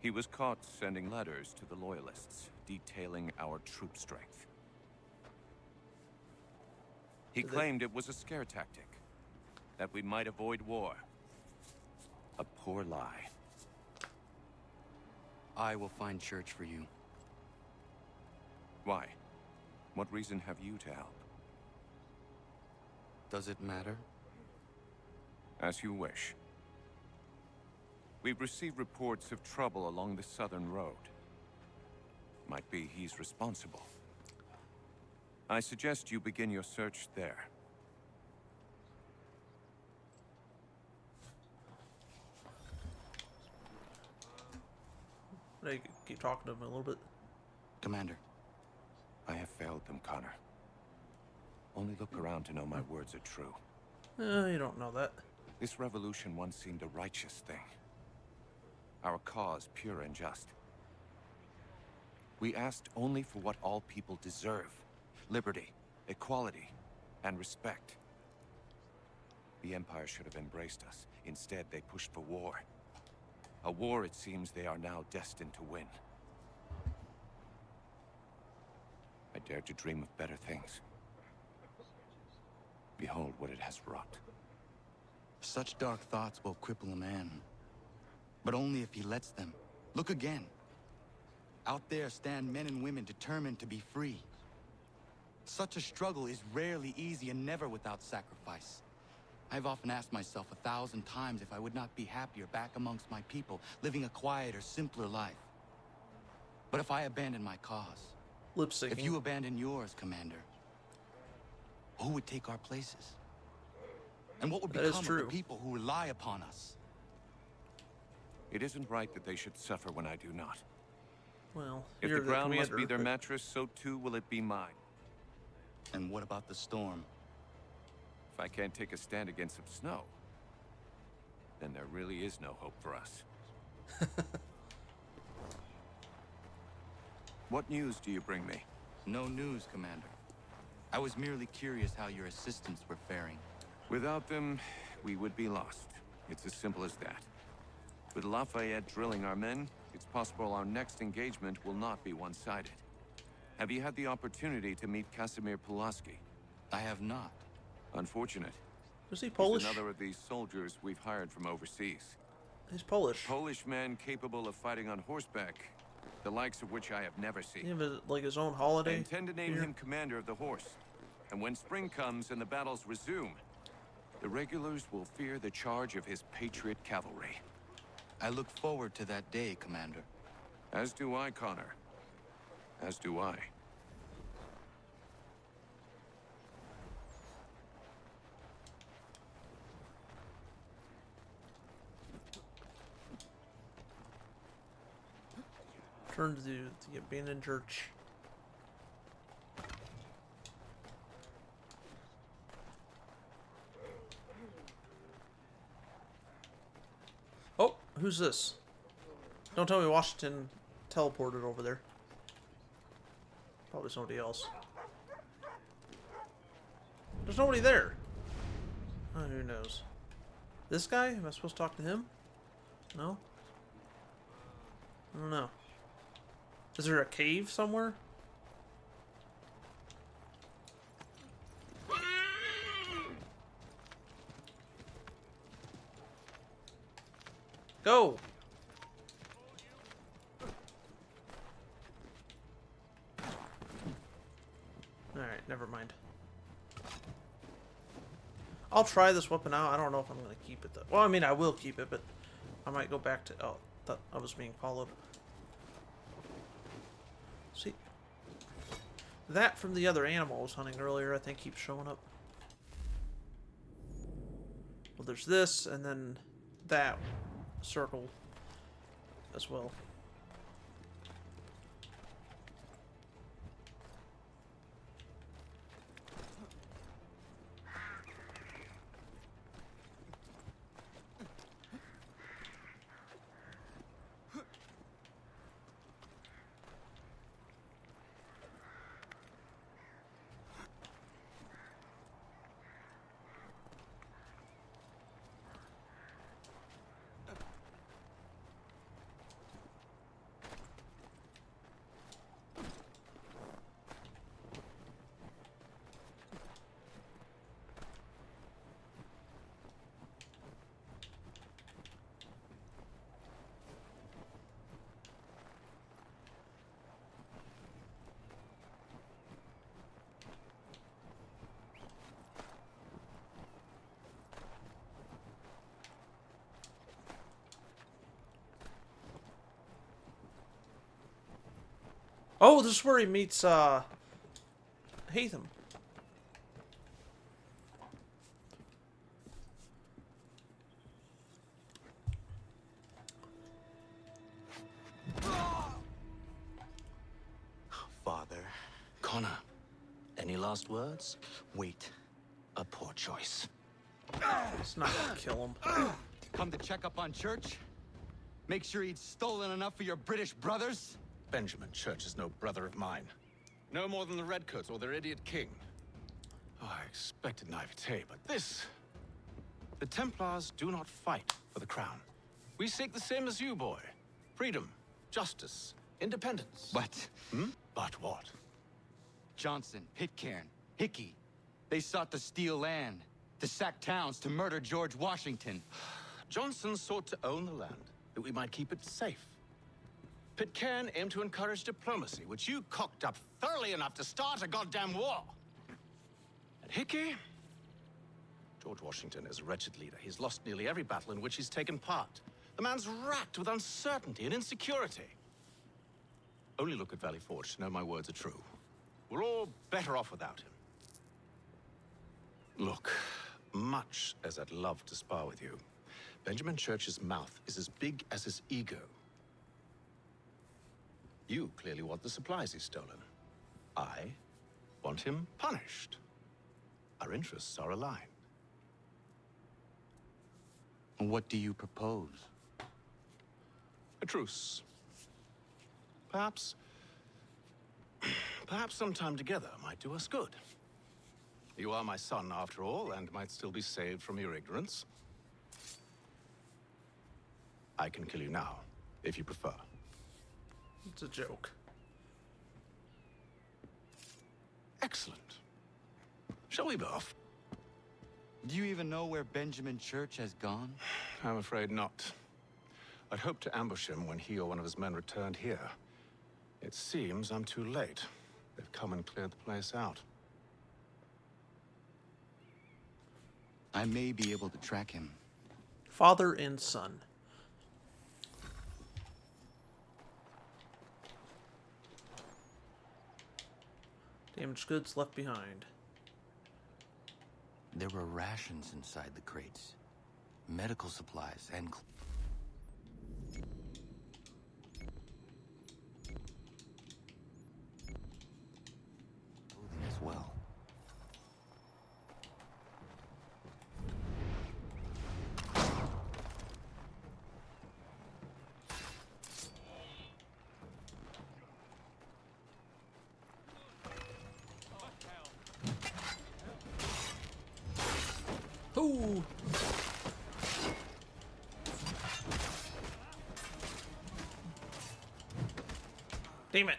He was caught sending letters to the Loyalists, detailing our troop strength. He claimed it was a scare tactic, that we might avoid war. A poor lie. I will find Church for you. Why? What reason have you to help? Does it matter? As you wish. We've received reports of trouble along the southern road. Might be he's responsible. I suggest you begin your search there. I keep talking to him a little bit. Commander. I have failed them, Connor. Only look around to know my words are true. You don't know that. This revolution once seemed a righteous thing. Our cause pure and just. We asked only for what all people deserve. Liberty, equality, and respect. The Empire should have embraced us. Instead, they pushed for war. A war it seems they are now destined to win. I dared to dream of better things. Behold what it has wrought. Such dark thoughts will cripple a man. But only if he lets them. Look again. Out there stand men and women determined to be free. Such a struggle is rarely easy and never without sacrifice. I've often asked myself 1,000 times if I would not be happier back amongst my people, living a quieter, simpler life. But if I abandon my cause, if you abandon yours, Commander, who would take our places? And what would become of the people who rely upon us? It isn't right that they should suffer when I do not. Well, if the ground must be their mattress, so too will it be mine. And what about the storm? If I can't take a stand against some snow, then there really is no hope for us. What news do you bring me? No news, Commander. I was merely curious how your assistants were faring. Without them, we would be lost. It's as simple as that. With Lafayette drilling our men, it's possible our next engagement will not be one-sided. Have you had the opportunity to meet Casimir Pulaski? I have not. Unfortunate. Is he Polish? He's another of these soldiers we've hired from overseas. He's Polish. Polish man capable of fighting on horseback, the likes of which I have never seen. He have like his own holiday. I intend to name him commander of the horse. And when spring comes and the battles resume, the regulars will fear the charge of his patriot cavalry. I look forward to that day, Commander. As do I, Connor. As do I. Turn to the abandoned church. Oh, who's this? Don't tell me Washington teleported over there. Probably somebody else. There's nobody there. Oh, who knows? This guy? Am I supposed to talk to him? No? I don't know. Is there a cave somewhere? Go! Alright, never mind. I'll try this weapon out. I don't know if I'm going to keep it though. Well, I mean, I will keep it, but I might go back to... Oh, thought I was being followed. See, that from the other animal I was hunting earlier, I think keeps showing up. Well, there's this, and then that circle as well. Oh, this is where he meets, Hatham. Father, Connor, any last words? Wait, a poor choice. It's not gonna kill him. Come to check up on Church? Make sure he'd stolen enough for your British brothers? Benjamin Church is no brother of mine. No more than the Redcoats or their idiot king. Oh, I expected naivete, but this... The Templars do not fight for the crown. We seek the same as you, boy. Freedom, justice, independence. But... But what? Johnson, Pitcairn, Hickey. They sought to steal land, to sack towns, to murder George Washington. Johnson sought to own the land, that we might keep it safe. Pitcairn aimed to encourage diplomacy, which you cocked up thoroughly enough to start a goddamn war. And Hickey? George Washington is a wretched leader. He's lost nearly every battle in which he's taken part. The man's racked with uncertainty and insecurity. Only look at Valley Forge to know my words are true. We're all better off without him. Look, much as I'd love to spar with you, Benjamin Church's mouth is as big as his ego. You clearly want the supplies he's stolen. I want him punished. Our interests are aligned. What do you propose? A truce. Perhaps some time together might do us good. You are my son, after all, and might still be saved from your ignorance. I can kill you now, if you prefer. It's a joke. Excellent. Shall we be off? Do you even know where Benjamin Church has gone? I'm afraid not. I'd hoped to ambush him when he or one of his men returned here. It seems I'm too late. They've come and cleared the place out. I may be able to track him. Father and son. Damaged goods left behind. There were rations inside the crates. Medical supplies and... clothing as well. Ooh. Damn it.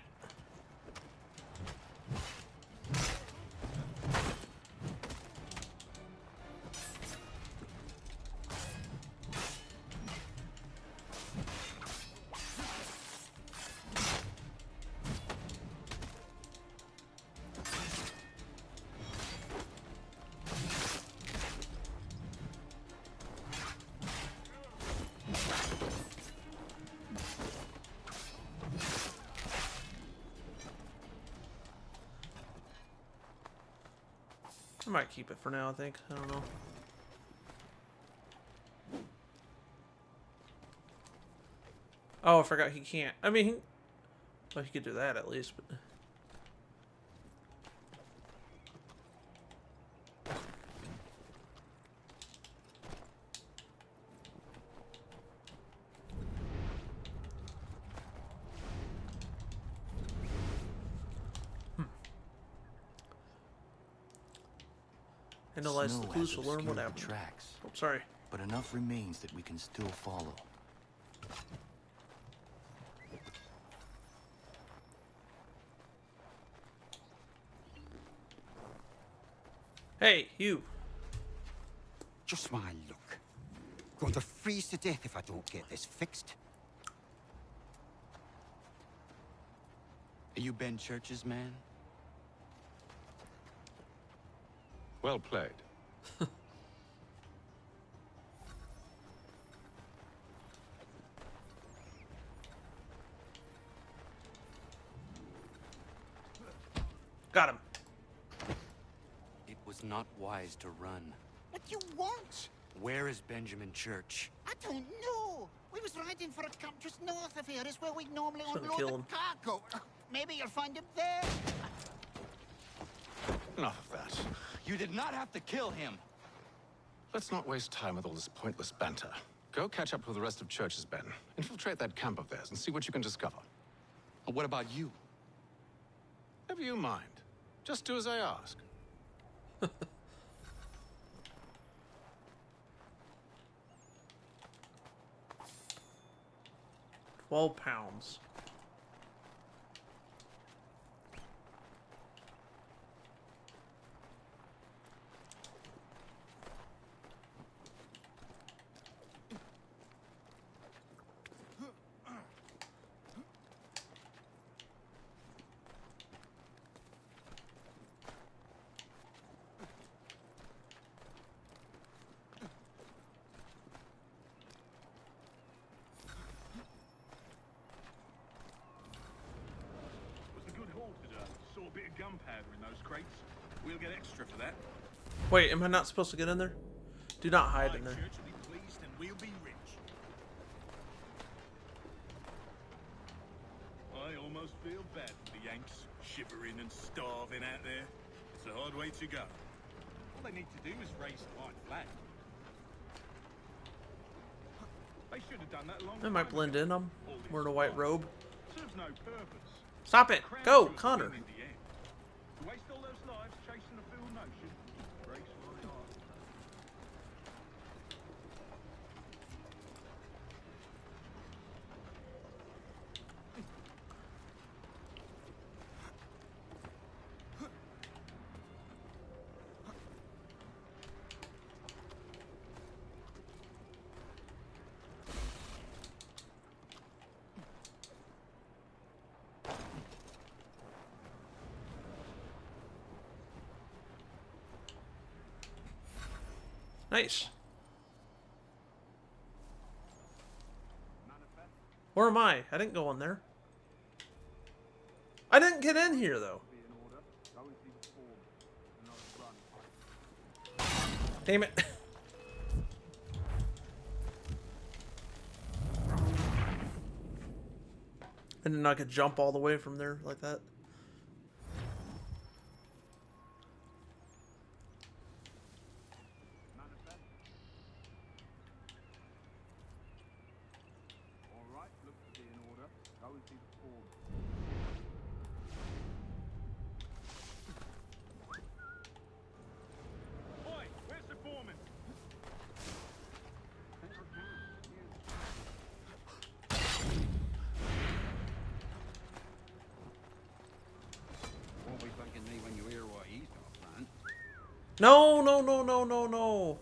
I might keep it for now, I think. I don't know. Oh, I forgot he can't. I mean, well, he could do that at least, but... Analyze the Snow clues has to learn what obscured the happened. tracks, Oh, sorry. but enough remains that we can still follow. Hey, you. Just my luck. Going to freeze to death if I don't get this fixed. Are you Ben Church's man? Well played. Got him. It was not wise to run. What do you want? Where is Benjamin Church? I don't know. We was riding for a camp just north of here. It's where we normally Shouldn't unload kill the him. cargo. Maybe you'll find him there. Enough of that. You did not have to kill him. Let's not waste time with all this pointless banter. Go catch up with the rest of Church's men. Infiltrate that camp of theirs and see what you can discover. What about you? Never you mind. Just do as I ask. 12 pounds. Saw a bit of gunpowder in those crates. We'll get extra for that. Wait, am I not supposed to get in there? Do not hide in there. Church will be pleased and we'll be rich. I almost feel bad for the Yanks, shivering and starving out there. It's a hard way to go. All they need to do is raise the white flag. They should have done that long I might blend in. I'm wearing a white robe. Serves no purpose. Stop it! Go, Connor! To waste all those lives chasing a fool notion breaks my heart. Nice. Where am I? I didn't go in there. I didn't get in here, though. Damn it. And then I could jump all the way from there like that. Oi, where's the foreman? Won't be thanking me when you hear what he's got planned. No, no, no, no, no, no.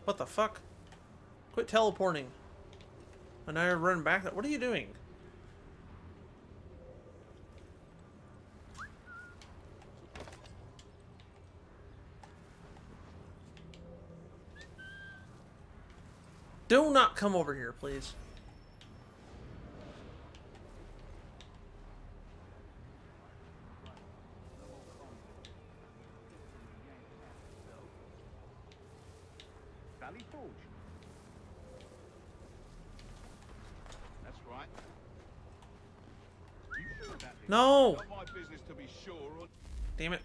What the fuck? Quit teleporting. And now you're running back. What are you doing? Do not come over here, please. Valley Forge. That's right. You sure about this? No! Not my business to be sure or... Damn it.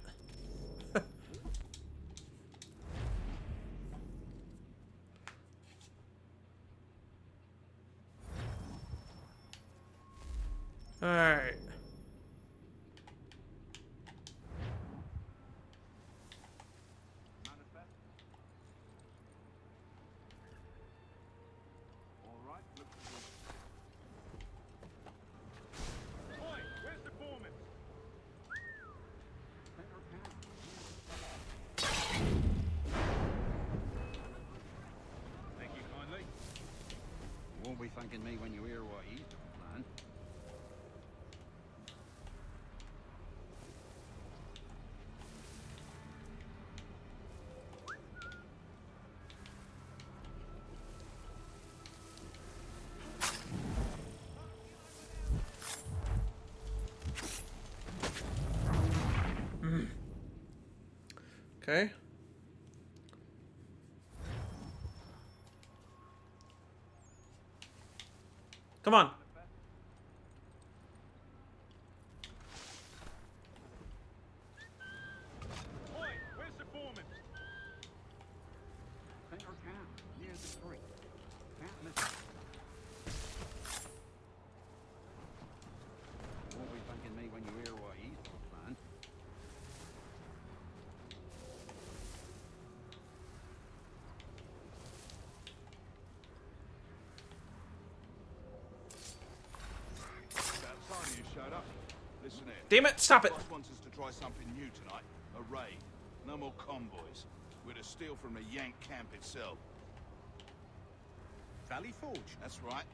Alright. Alright, look for this. Oi, where's the foreman? Thank you kindly. You won't be thanking me when you hear what he's done, man. Okay. Come on. Oi, where's the foreman? Center town, near the creek. Can't miss it. You won't be thanking me when you hear what he's done, man. About time you showed up. Listen here. Damn it, stop it. Boss wants us to try something new tonight. A raid. No more convoys. We're to steal from the Yank camp itself. Valley Forge? That's right.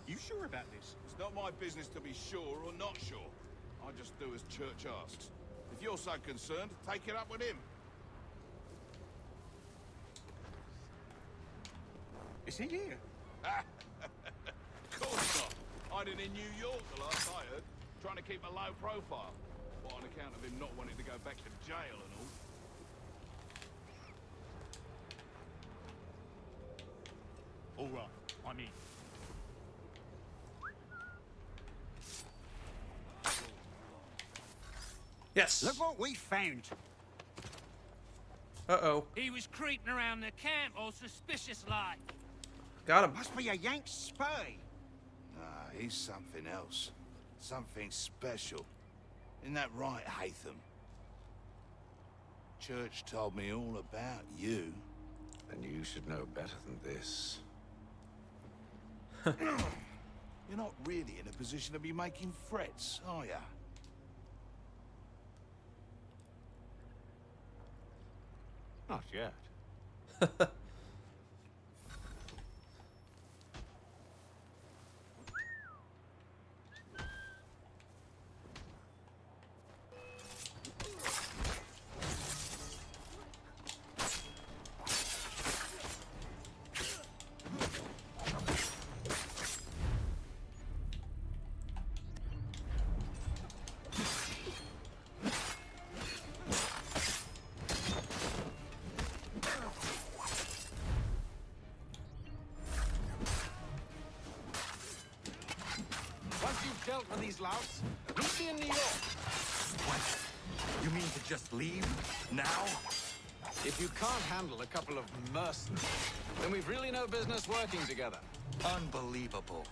You sure about this? It's not my business to be sure or not sure. I just do as Church asks. If you're so concerned, take it up with him. Is he here? Of course not. Hiding in New York, the last I heard. Trying to keep a low profile. What, on account of him not wanting to go back to jail and all? All right, I'm in. Yes. Look what we found. Uh-oh. He was creeping around the camp all suspicious like. Got him. Must be a Yank spy. Nah, he's something else. Something special. Isn't that right, Hatham? Church told me all about you. And you should know better than this. You're not really in a position to be making threats, are ya? Not yet. Once you've dealt with these louts, meet me in New York. What? You mean to just leave? Now? If you can't handle a couple of mercenaries, then we've really no business working together. Unbelievable.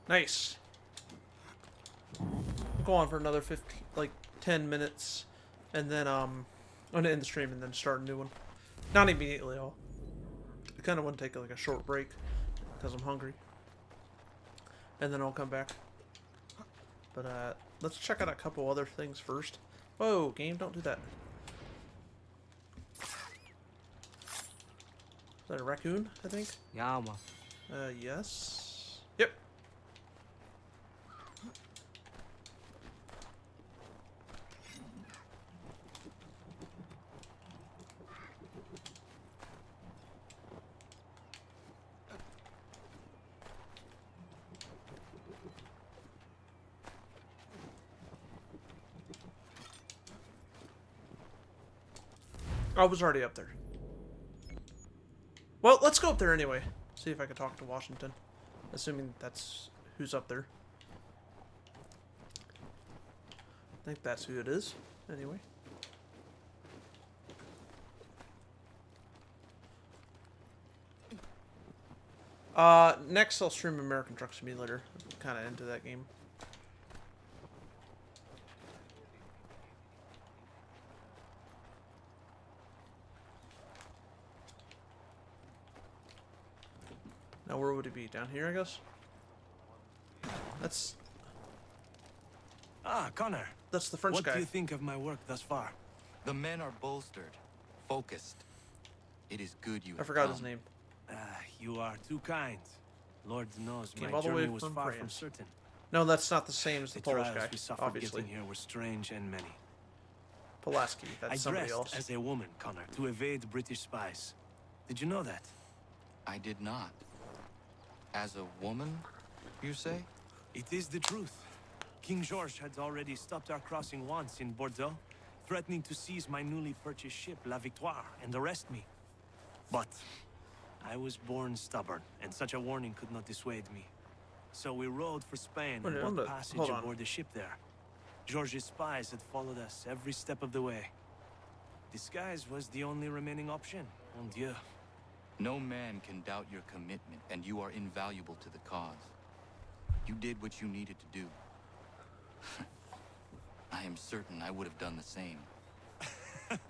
Nice. Go on for another 15, like 10 minutes, and then I'm gonna end the stream and then start a new one. Not immediately, I kind of want to take like a short break because I'm hungry, and then I'll come back. But let's check out a couple other things first. Whoa, game, don't do that. Is that a raccoon, I think? Yeah, man. Yes. Yep. I was already up there. Well, let's go up there anyway. See if I can talk to Washington. Assuming that's who's up there. I think that's who it is. Anyway. Next I'll stream American Truck Simulator. I'm kind of into that game. Now where would it be? Down here, I guess? That's... Ah, Connor. That's the French guy. What do you think of my work thus far? The men are bolstered, focused. It is good you have I forgot come. his name. You are too kind. Lord knows Came my all the way journey was from far from France. certain. No, that's not the same as the Polish trials guy, we suffered obviously. getting here were strange and many. Pulaski, that's I somebody dressed else. as a woman, Connor, to evade British spies. Did you know that? I did not. As a woman, you say? It is the truth. King George had already stopped our crossing once in Bordeaux, threatening to seize my newly purchased ship, La Victoire, and arrest me. But I was born stubborn, and such a warning could not dissuade me. So we rowed for Spain and bought passage aboard the ship there. George's spies had followed us every step of the way. Disguise was the only remaining option, mon Dieu. No man can doubt your commitment, and you are invaluable to the cause. You did what you needed to do. I am certain I would have done the same.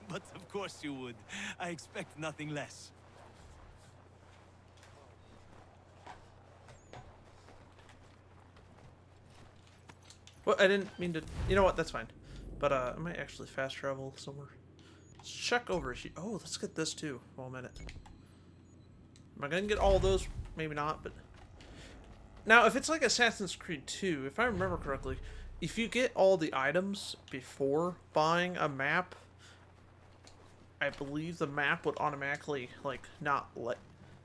But of course you would. I expect nothing less. Well, I didn't mean to... You know what? That's fine. But I might actually fast travel somewhere. Let's check over here. Oh, let's get this too. One minute. Am I going to get all those? Maybe not, but... Now, if it's like Assassin's Creed 2, if I remember correctly, if you get all the items before buying a map, I believe the map would automatically, like, not let...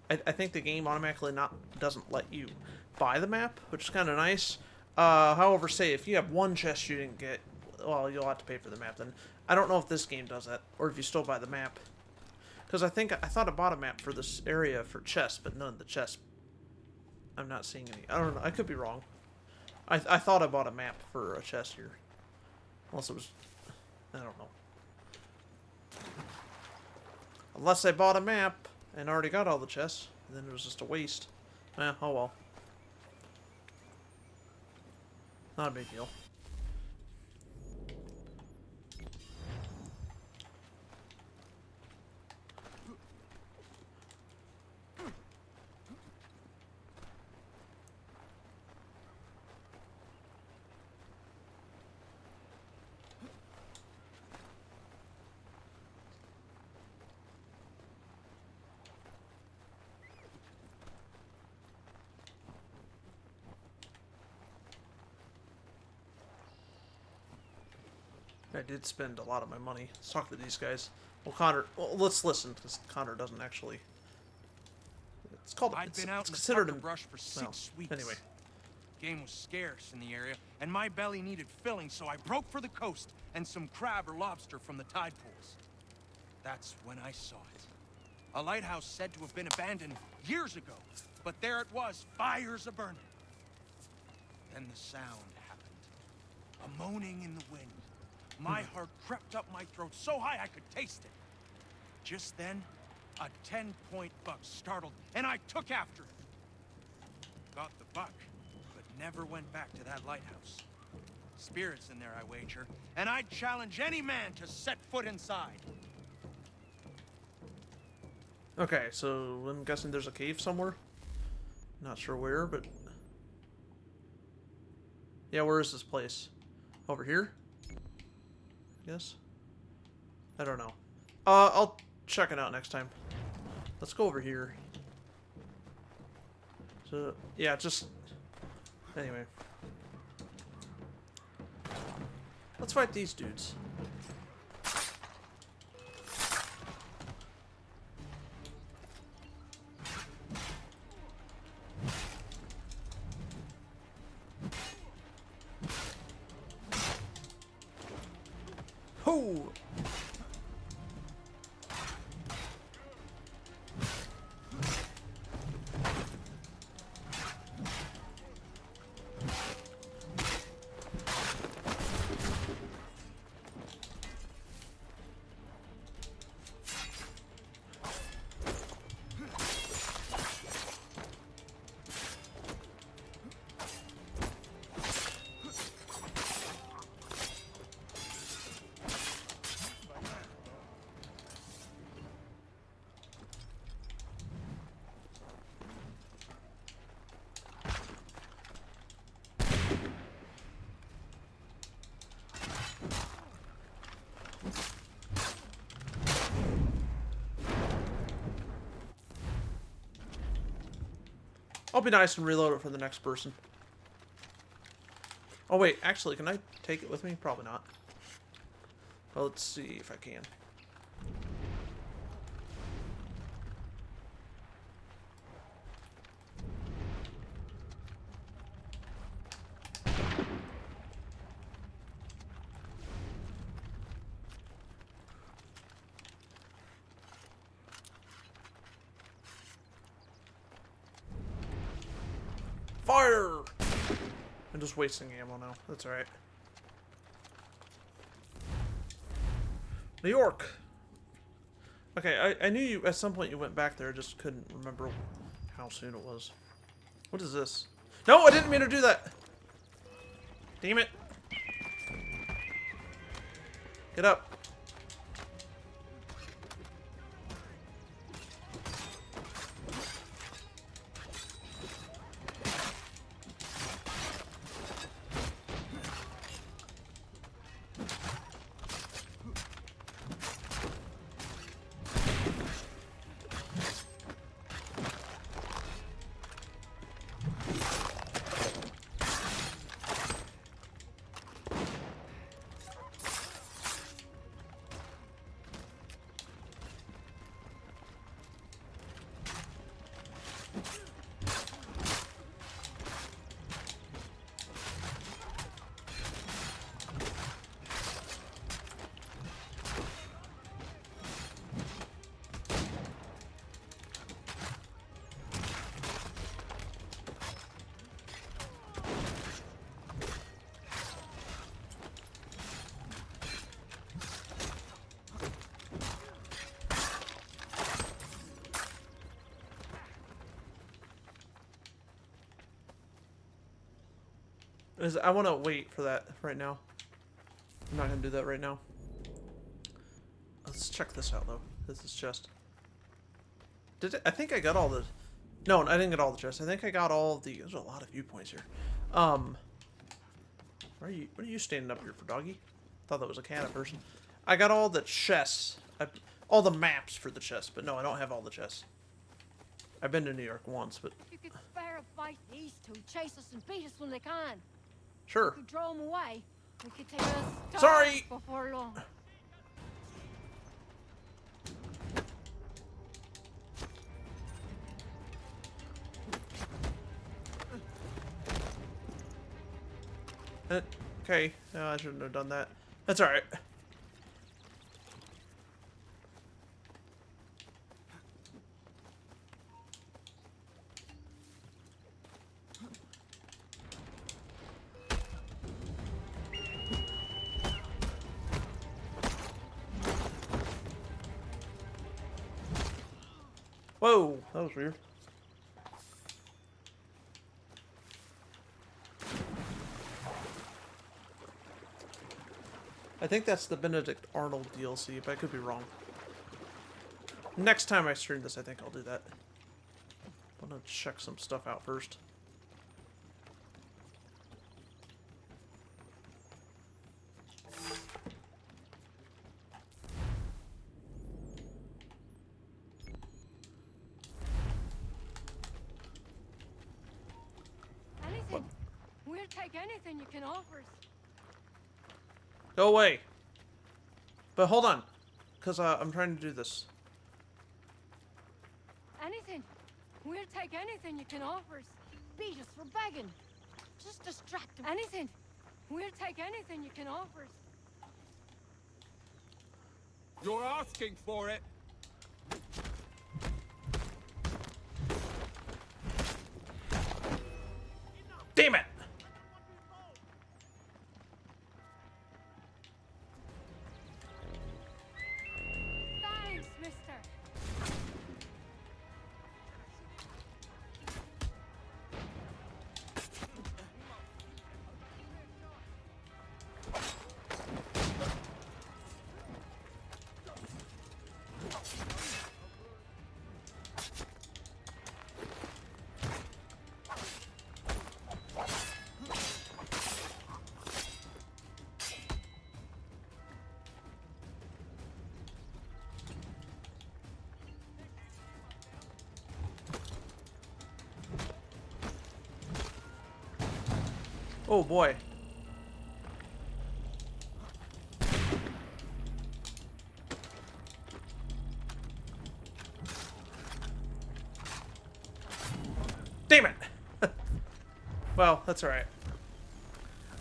I think the game automatically doesn't let you buy the map, which is kind of nice. However, say if you have one chest you didn't get, well, you'll have to pay for the map then. I don't know if this game does that, or if you still buy the map. Because I thought I bought a map for this area for chests, but none of the chests. I'm not seeing any. I don't know. I could be wrong. I thought I bought a map for a chest here. Unless it was... I don't know. Unless I bought a map and already got all the chests, then it was just a waste. Eh, oh well. Not a big deal. I did spend a lot of my money. Let's talk to these guys. Well, Connor, let's listen, because Connor doesn't actually... It's called... I'd been out in the considered pucker brush for 6 weeks. Anyway. Game was scarce in the area, and my belly needed filling, so I broke for the coast and some crab or lobster from the tide pools. That's when I saw it. A lighthouse said to have been abandoned years ago, but there it was, fires a-burning. Then the sound happened. A moaning in the wind. My heart crept up my throat so high I could taste it. Just then, a 10-point buck startled, and I took after it. Got the buck, but never went back to that lighthouse. Spirits in there, I wager, and I'd challenge any man to set foot inside. Okay, so I'm guessing there's a cave somewhere. Not sure where, but... Yeah, where is this place? Over here? I guess? I don't know. I'll check it out next time. Let's go over here. So, yeah, just... Anyway. Let's fight these dudes. Ho! I'll be nice and reload it for the next person. Oh wait, actually, can I take it with me? Probably not. Well, let's see if I can. Fire! I'm just wasting ammo now. That's alright. New York! Okay, I knew you at some point you went back there, I just couldn't remember how soon it was. What is this? No, I didn't mean to do that! Damn it! Get up. I want to wait for that right now. I'm not going to do that right now. Let's check this out, though. This is chest. I think I got all the... No, I didn't get all the chests. I think I got all of the... There's a lot of viewpoints here. What are you standing up here for, doggy? Thought that was a cat at first. I got all the chests. All the maps for the chests, but no, I don't have all the chests. I've been to New York once, but... You could spare a fight these two, chase us and beat us when they can. Sure. We could draw them away. We could take us Sorry! Before long. Okay. No, I shouldn't have done that. That's alright. Whoa, that was weird. I think that's the Benedict Arnold DLC, but I could be wrong. Next time I stream this, I think I'll do that. I'm gonna check some stuff out first. take anything you can offer. Go away. But hold on, because I'm trying to do this. Anything. We'll take anything you can offer. Beat us for begging. Just distract them. Anything. We'll take anything you can offer. You're asking for it. Damn it! Thanks, mister. Oh boy. Damn it! Well, that's alright.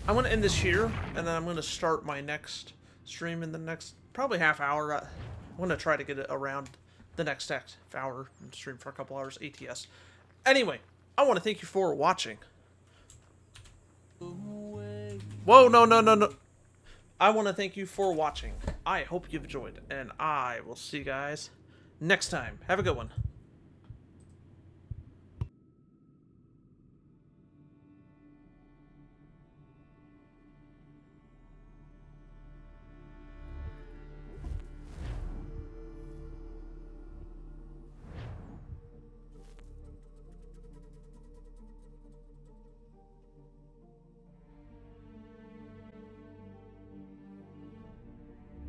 I'm going to end this here, and then I'm going to start my next stream in the next probably half hour. I'm going to try to get it around the next half hour and stream for a couple hours ATS. Anyway, I want to thank you for watching. Whoa, no. I want to thank you for watching. I hope you've enjoyed, and I will see you guys next time. Have a good one.